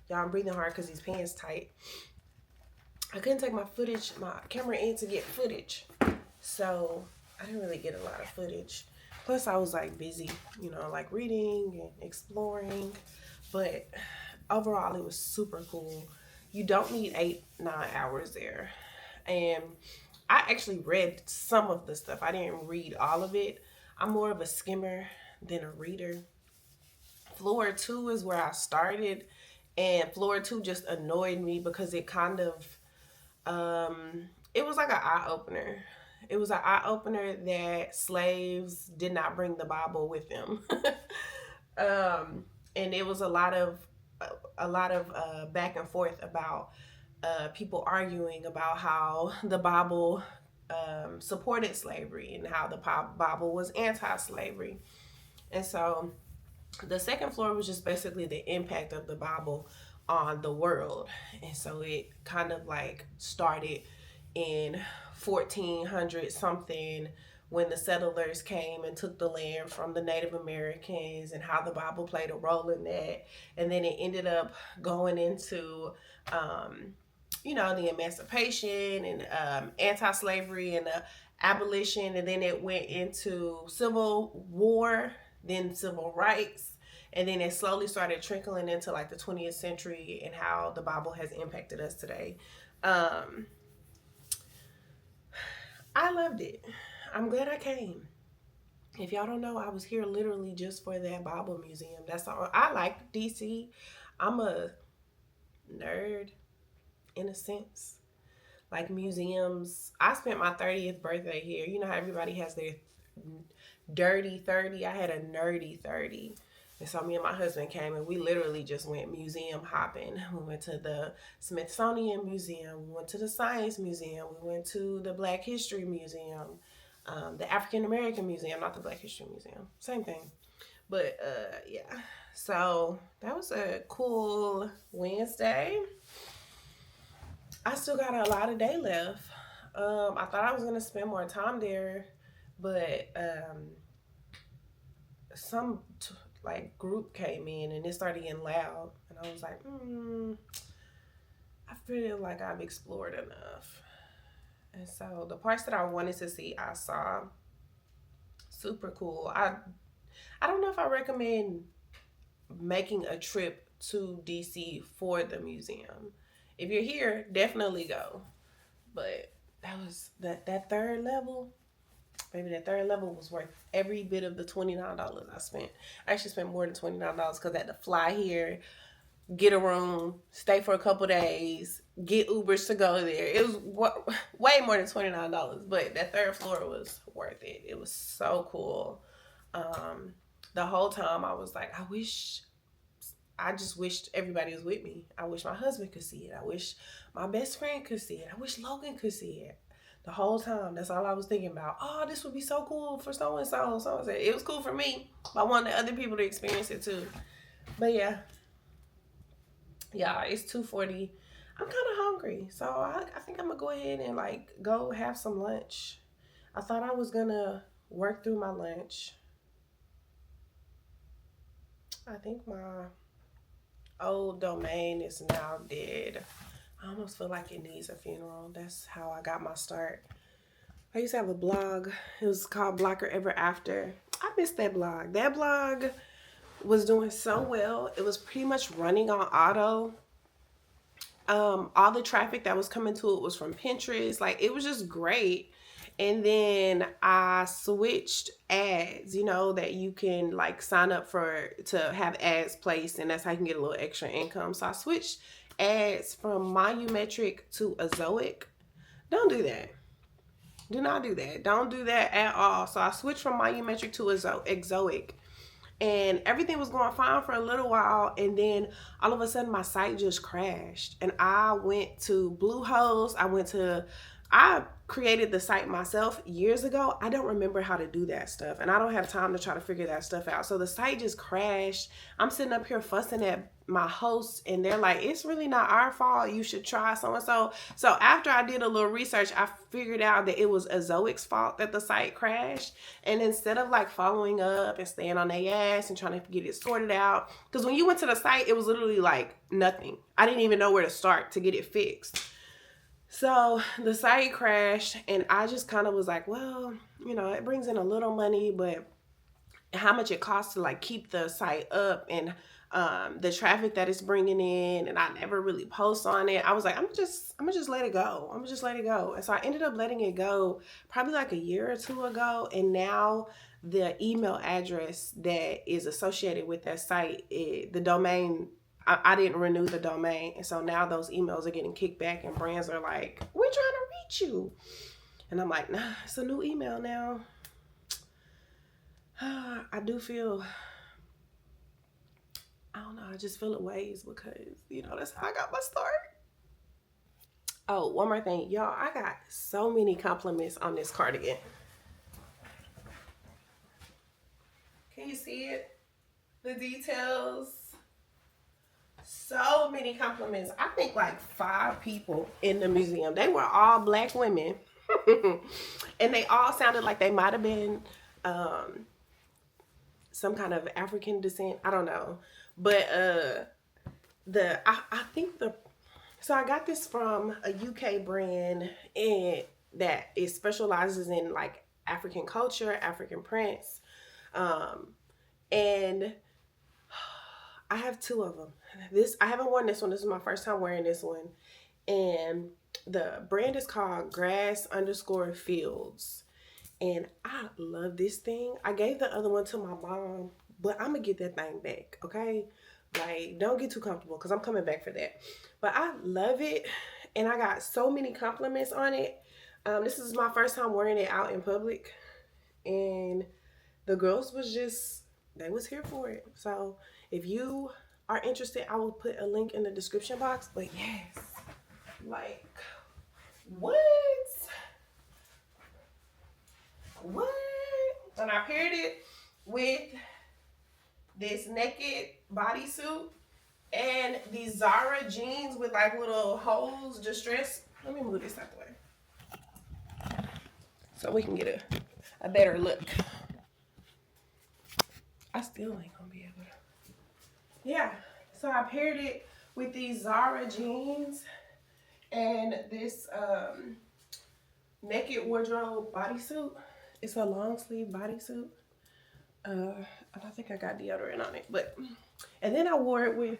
Y'all, I'm breathing hard because these pants tight. I couldn't take my camera in to get footage, so I didn't really get a lot of footage. Plus I was like busy, like reading and exploring, but overall it was super cool. You don't need 8-9 hours there. And I actually read some of the stuff. I didn't read all of it. I'm more of a skimmer than a reader. Floor 2 is where I started, and floor 2 just annoyed me because it kind of it was like an eye-opener. It was an eye-opener that slaves did not bring the Bible with them. And it was a lot of back and forth about people arguing about how the Bible supported slavery and how the Bible was anti-slavery. And so the second floor was just basically the impact of the Bible on the world. And so it kind of like started in 1400 something when the settlers came and took the land from the Native Americans and how the Bible played a role in that. And then it ended up going into the emancipation and anti-slavery and the abolition, and then it went into civil war, then civil rights, and then it slowly started trickling into like the 20th century and how the Bible has impacted us today. I loved it. I'm glad I came. If y'all don't know, I was here literally just for that Bible museum. That's all. I like DC. I'm a nerd in a sense. Like museums. I spent my 30th birthday here. You know how everybody has their dirty 30? I had a nerdy 30. And so me and my husband came and we literally just went museum hopping. We went to the Smithsonian Museum. We went to the Science Museum. We went to the Black History Museum. The African American Museum, not the Black History Museum. Same thing. But yeah. So that was a cool Wednesday. I still got a lot of day left. I thought I was going to spend more time there, but some group came in and it started getting loud, and I was like, I feel like I've explored enough. And so the parts that I wanted to see, I saw. Super cool. I don't know if I recommend making a trip to DC for the museum. If you're here, definitely go. But that was that third level. Maybe that third level was worth every bit of the $29 I spent. I actually spent more than $29 because I had to fly here, get a room, stay for a couple days, get Ubers to go there. It was way more than $29, but that third floor was worth it. It was so cool. The whole time I was like, I just wished everybody was with me. I wish my husband could see it. I wish my best friend could see it. I wish Logan could see it. The whole time, that's all I was thinking about. Oh, this would be so cool for so-and-so. So it was cool for me. I wanted other people to experience it too. But yeah, Yeah, it's 2:40. I'm kind of hungry, so I think I'm gonna go ahead and like go have some lunch. I thought I was gonna work through my lunch. I think my old domain is now dead. I almost feel like it needs a funeral. That's how I got my start. I used to have a blog. It was called Blocker Ever After. I missed that blog. That blog was doing so well. It was pretty much running on auto. All the traffic that was coming to it was from Pinterest. Like, it was just great. And then I switched ads, that you can like sign up for to have ads placed, and that's how you can get a little extra income. So I switched ads from Volumetric to Azoic. Don't do that. Do not do that. Don't do that at all. So I switched from Volumetric to Exoic, and everything was going fine for a little while, and then all of a sudden my site just crashed, and I went to Bluehost. I created the site myself years ago. I don't remember how to do that stuff, and I don't have time to try to figure that stuff out. So the site just crashed. I'm sitting up here fussing at my hosts, and they're like, it's really not our fault. You should try so and so. So after I did a little research, I figured out that it was Azoic's fault that the site crashed. And instead of like following up and staying on their ass and trying to get it sorted out, because when you went to the site, it was literally like nothing. I didn't even know where to start to get it fixed. So the site crashed, and I just kind of was like, well, it brings in a little money, but how much it costs to like keep the site up, and the traffic that it's bringing in, and I never really post on it. I was like, I'm gonna just let it go. I'm gonna just let it go. And so I ended up letting it go probably like a year or two ago, and now the email address that is associated with that site, the domain, I didn't renew the domain, and so now those emails are getting kicked back, and brands are like, we're trying to reach you, and I'm like, nah, it's a new email now. I do feel, I don't know, I just feel it ways because, that's how I got my start. Oh, one more thing. Y'all, I got so many compliments on this cardigan. Can you see it? The details. So many compliments. I think like 5 people in the museum. They were all Black women. And they all sounded like they might have been some kind of African descent. I don't know. But I think so I got this from a UK brand that it specializes in like African culture, African prints. And I have 2 of them. I haven't worn this one. This is my first time wearing this one. And the brand is called Grass_Fields. And I love this thing. I gave the other one to my mom, but I'm gonna get that thing back, okay? Like, don't get too comfortable because I'm coming back for that. But I love it, and I got so many compliments on it. This is my first time wearing it out in public, and the girls they was here for it. So if you are interested, I will put a link in the description box. But yes, like, what? And I paired it with this naked bodysuit and these Zara jeans with like little holes, distressed. Let me move this out the way so we can get a better look. I still ain't gonna be able to. Yeah, so I paired it with these Zara jeans and this naked wardrobe bodysuit. It's a long sleeve bodysuit. And I think I got deodorant on it, and then I wore it with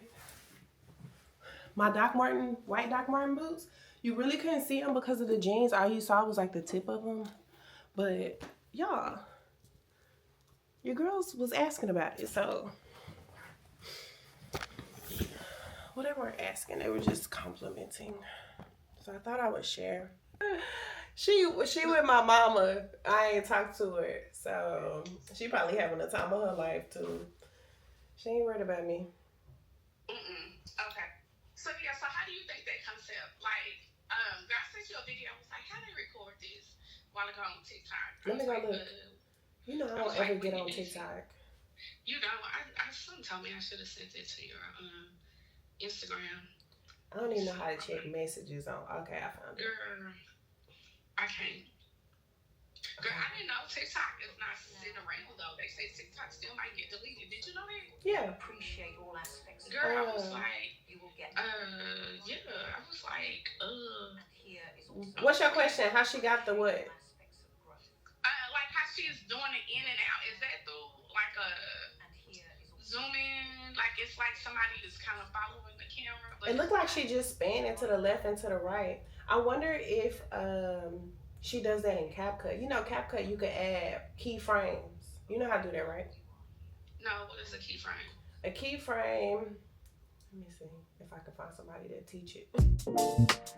my white Doc Martin boots. You really couldn't see them because of the jeans. All you saw was like the tip of them. But y'all, your girls was asking about it, so what they weren't asking, they were just complimenting. So I thought I would share. She with my mama. I ain't talked to her, so she probably having the time of her life too. She ain't worried about me. Okay. So yeah, so how do you think that concept? Like, I sent you a video. I was like, how do they record this while I go on TikTok? Let me go look. I don't ever get on TikTok. Someone told me I should have sent it to your Instagram. I don't even know how to check messages on. Okay, I found it. Girl, I can't. Girl, I didn't know TikTok is not sitting around though. They say TikTok still might get deleted. Did you know that? Yeah. Appreciate all aspects. Girl, I was like, You will get. yeah. I was like, And here is also. What's your question? How she got the what? Aspects of growth. Like how she's doing it in and out. Is that through like a And here is also. zoom in? Like it's like somebody is kind of following the camera. But It looked like she just spanned it to the left and to the right. I wonder if she does that in CapCut. You know, CapCut you can add keyframes. You know how to do that, right? No, what is a keyframe? A keyframe. Let me see if I can find somebody to teach it.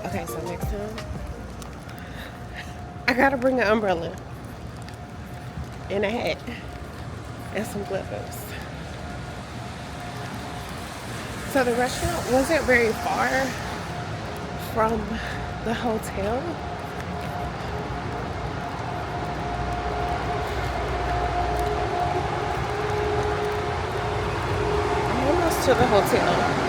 Okay, so next time I gotta bring an umbrella and a hat and some gloves. So the restaurant wasn't very far from the hotel. I'm almost to the hotel.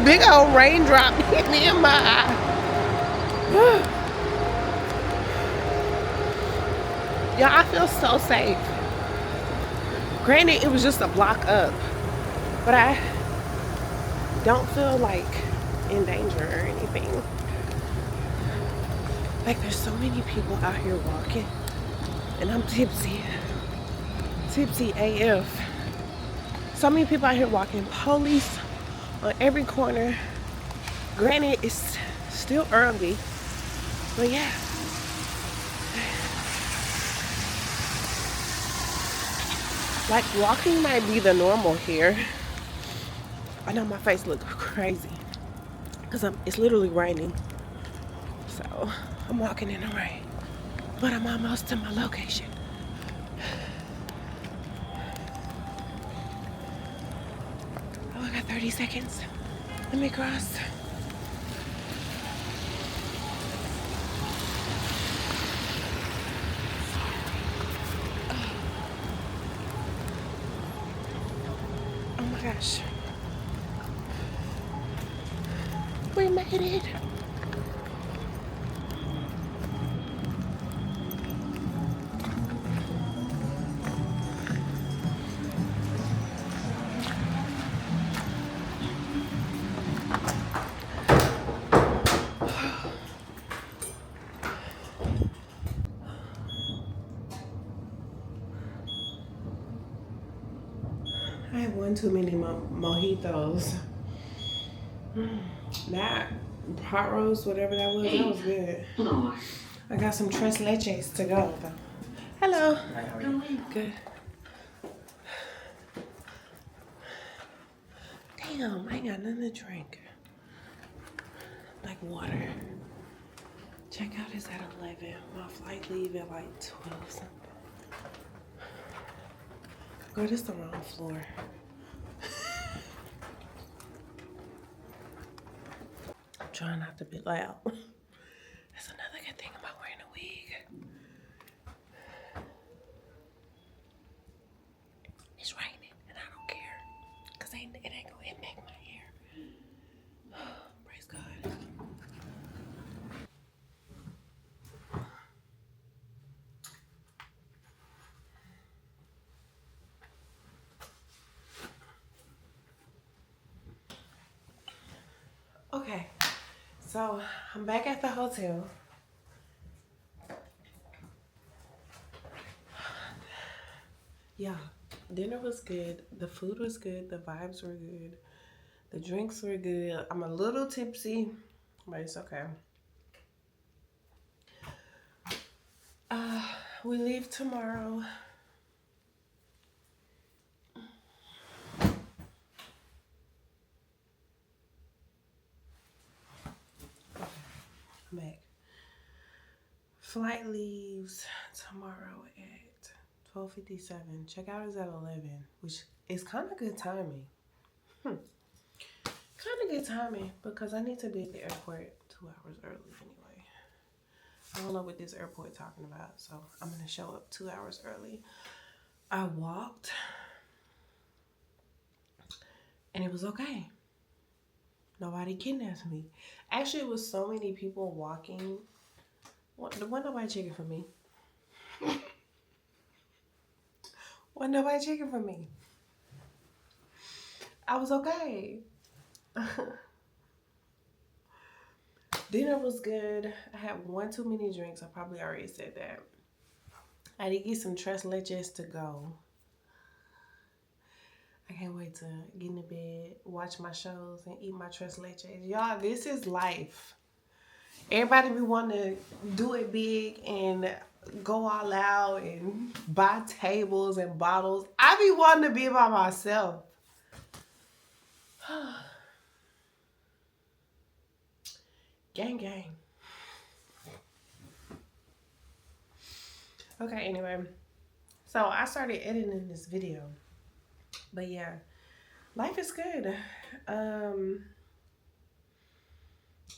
Big old raindrop hit me in my eye. Y'all, I feel so safe. Granted, it was just a block up, but I don't feel like in danger or anything. Like there's so many people out here walking, and I'm tipsy AF. So many people out here walking, police on every corner. Granted, it's still early, but yeah. Like walking might be the normal here. I know my face looks crazy because it's literally raining. So I'm walking in the rain, but I'm almost to my location. Oh, I got 30 seconds. Let me cross. Oh my gosh. We made it. I had one too many mojitos. That hot roast, whatever that was good. I got some tres leches to go though. Hello. Hi, how are you? Good. Damn, I ain't got nothing to drink. Like water. Checkout is at 11. My flight leave at like 12 something. Girl, this the wrong floor. I'm trying not to be loud. There's another Okay, so I'm back at the hotel. Yeah, dinner was good. The food was good. The vibes were good. The drinks were good. I'm a little tipsy, but it's okay. Uh, we leave tomorrow. I'm back. Flight leaves tomorrow at 12:57. Checkout is at 11, which is kind of good timing. Kind of good timing because I need to be at the airport 2 hours early anyway. I don't know what this airport talking about, so I'm gonna show up 2 hours early. I walked, and it was okay. Nobody kidnapped me. Actually, it was so many people walking. Wasn't nobody checking for me. Wasn't nobody checking for me. I was okay. Dinner was good. I had one too many drinks. I probably already said that. I did get some tres leches to go. I can't wait to get in the bed, watch my shows, and eat my tres leches. Y'all, this is life. Everybody be wanting to do it big and go all out and buy tables and bottles. I be wanting to be by myself. Gang, gang. Okay, anyway. So I started editing this video. But yeah, life is good.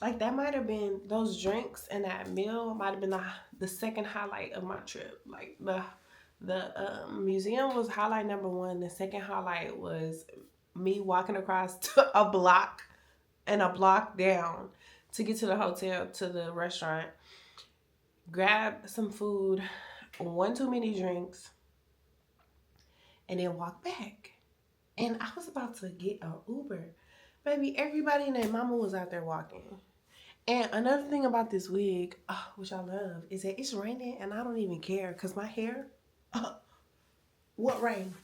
Like that might have been, those drinks and that meal might have been the second highlight of my trip. Like the museum was highlight number one. The second highlight was me walking across to a block and a block down to get to the hotel, to the restaurant, grab some food, one too many drinks, and then walk back. And I was about to get an Uber. Baby, everybody and their mama was out there walking. And another thing about this wig, which I love, is that it's raining and I don't even care because my hair, what rain?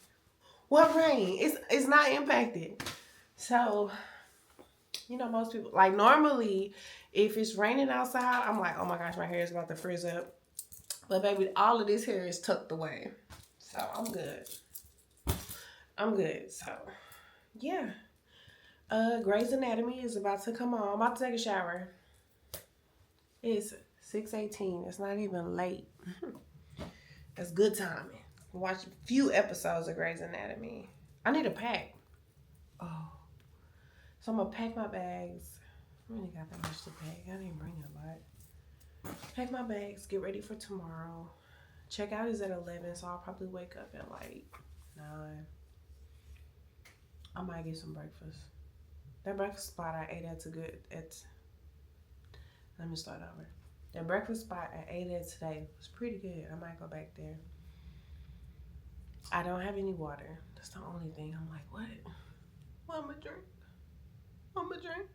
What rain? It's not impacted. So, you know, most people, like normally, if it's raining outside, I'm like, oh my gosh, my hair is about to frizz up. But baby, all of this hair is tucked away. So I'm good. I'm good. So, yeah. Grey's Anatomy is about to come on. I'm about to take a shower. It's 6:18. It's not even late. It's good timing. Watch a few episodes of Grey's Anatomy. I need a pack. Oh. So I'm going to pack my bags. I really got that much to pack. I didn't bring a lot. Pack my bags. Get ready for tomorrow. Checkout is at 11, so I'll probably wake up at like 9. I might get some breakfast. That breakfast spot I ate at's good. Let me start over. That breakfast spot I ate at today was pretty good. I might go back there. I don't have any water. That's the only thing. I'm like, what? What am I drink? What am I drink?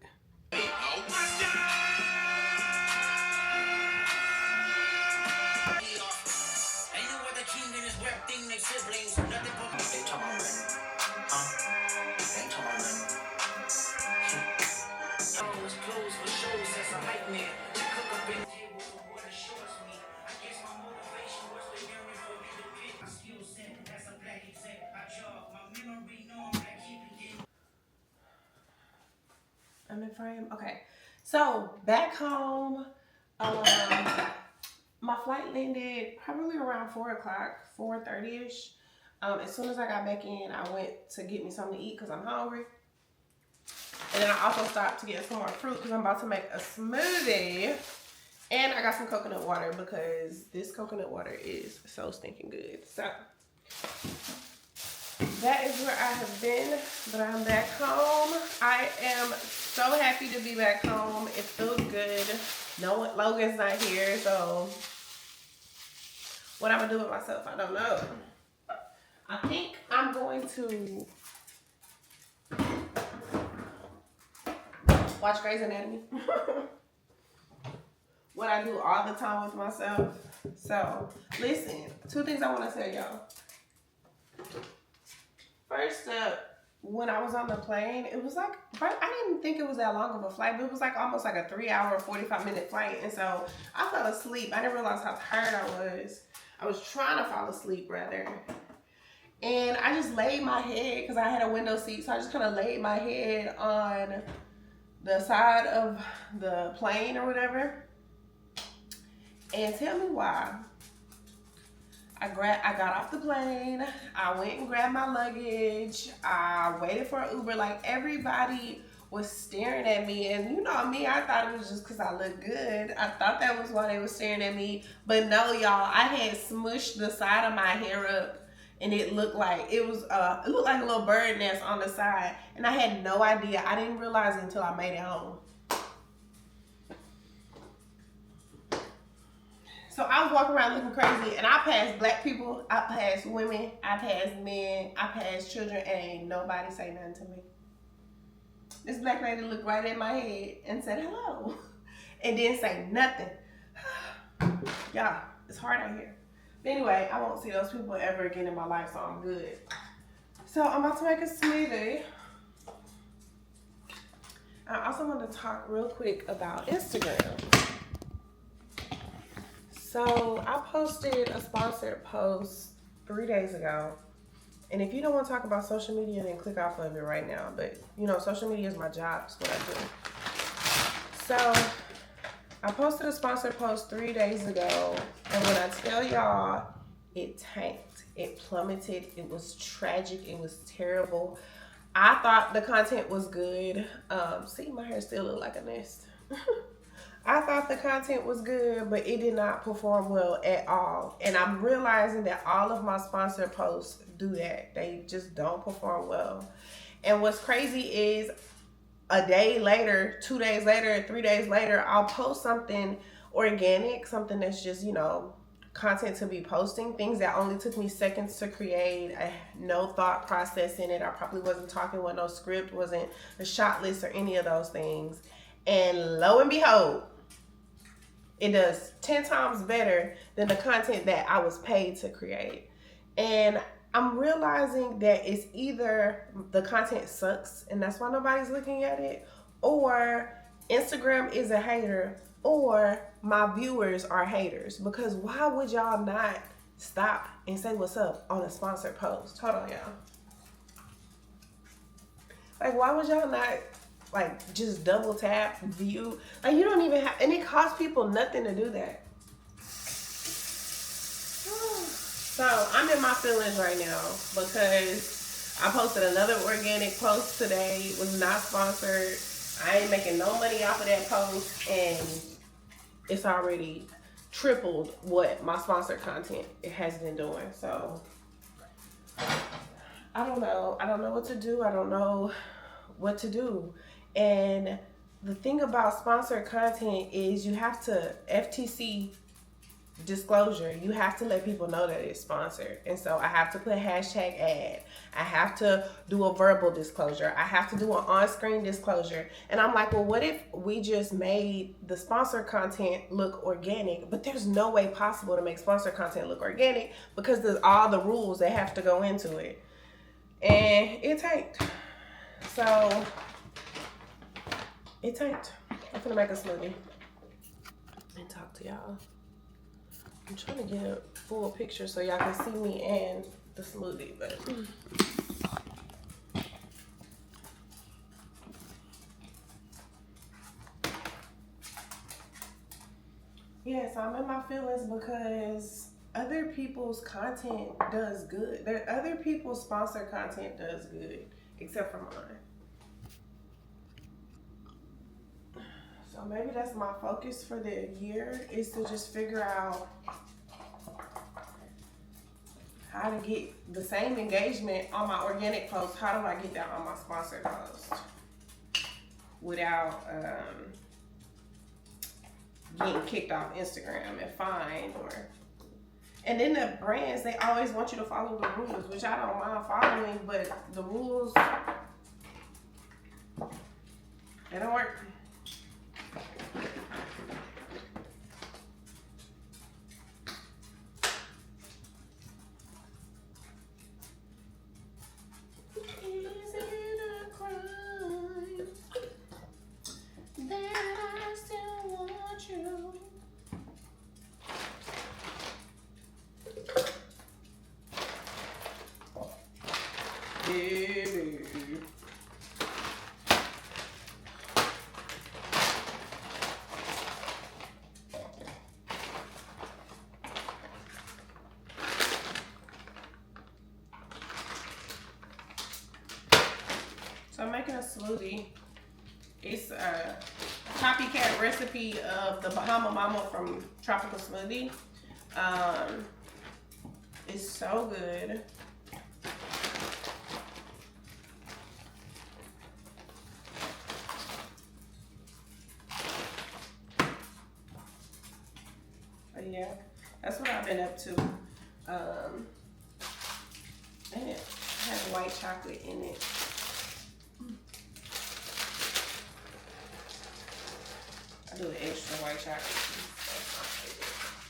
I'm in frame. Okay. So back home, my flight landed probably around 4 o'clock, 4:30ish. As soon as I got back in, I went to get me something to eat because I'm hungry. And then I also stopped to get some more fruit because I'm about to make a smoothie. And I got some coconut water because this coconut water is so stinking good. So that is where I have been, but I'm back home. I am so happy to be back home. It feels good. No one, Logan's not here, so what I'm gonna do with myself, I don't know. I think I'm going to Watch Grey's Anatomy. What I do all the time with myself. So, listen, 2 things I want to tell y'all. First up, when I was on the plane, it was like, I didn't think it was that long of a flight, but it was like almost like a 3-hour, 45-minute flight. And so I fell asleep. I didn't realize how tired I was. I was trying to fall asleep, rather. And I just laid my head, because I had a window seat, so I just kind of laid my head on the side of the plane or whatever. And tell me why. I got off the plane. I went and grabbed my luggage. I waited for an Uber. Like, everybody was staring at me. And you know me, I thought it was just because I looked good. I thought that was why they were staring at me. But no, y'all, I had smushed the side of my hair up. And it looked like it looked like a little bird nest on the side. And I had no idea. I didn't realize it until I made it home. So I was walking around looking crazy, and I passed black people, I passed women, I passed men, I passed children, and ain't nobody say nothing to me. This black lady looked right at my head and said hello, and didn't say nothing. Y'all, it's hard out here. But anyway, I won't see those people ever again in my life, so I'm good. So I'm about to make a smoothie. I also want to talk real quick about Instagram. So I posted a sponsored post 3 days ago. And if you don't want to talk about social media, then click off of it right now. But, you know, social media is my job. It's what I do. So I posted a sponsored post 3 days ago. And when I tell y'all, it tanked. It plummeted. It was tragic. It was terrible. I thought the content was good. See, my hair still look like a nest. I thought the content was good, but it did not perform well at all. And I'm realizing that all of my sponsored posts do that. They just don't perform well. And what's crazy is a day later, 2 days later, 3 days later, I'll post something organic, something that's just, you know, content to be posting, things that only took me seconds to create. I had no thought process in it. I probably wasn't talking with no script, wasn't a shot list or any of those things. And lo and behold, it does 10 times better than the content that I was paid to create. And I'm realizing that it's either the content sucks and that's why nobody's looking at it, or Instagram is a hater, or my viewers are haters. Because why would y'all not stop and say what's up on a sponsored post? Hold on, y'all. Like, why would y'all not, like, just double tap, view? Like, you don't even have, and it costs people nothing to do that. So I'm in my feelings right now because I posted another organic post today. It was not sponsored. I ain't making no money off of that post, and it's already tripled what my sponsored content has been doing. So I don't know. I don't know what to do. I don't know what to do. And the thing about sponsored content is you have to FTC disclosure. You have to let people know that it's sponsored. And so I have to put hashtag ad. I have to do a verbal disclosure. I have to do an on-screen disclosure. And I'm like, well, what if we just made the sponsored content look organic? But there's no way possible to make sponsored content look organic because there's all the rules that have to go into it. And it tanked. So it tanked. I'm gonna make a smoothie and talk to y'all. I'm trying to get a full picture so y'all can see me and the smoothie, but yeah, so I'm in my feelings because other people's content does good. Other people's sponsored content does good, except for mine. So maybe that's my focus for the year, is to just figure out how to get the same engagement on my organic post. How do I get that on my sponsored post without getting kicked off Instagram and fined? And then the brands, they always want you to follow the rules, which I don't mind following, but the rules, they don't work. a smoothie. It's a copycat recipe of the Bahama Mama from Tropical Smoothie. It's so good. But yeah, that's what I've been up to. And it has white chocolate in it. I do an extra white chocolate. That's my favorite.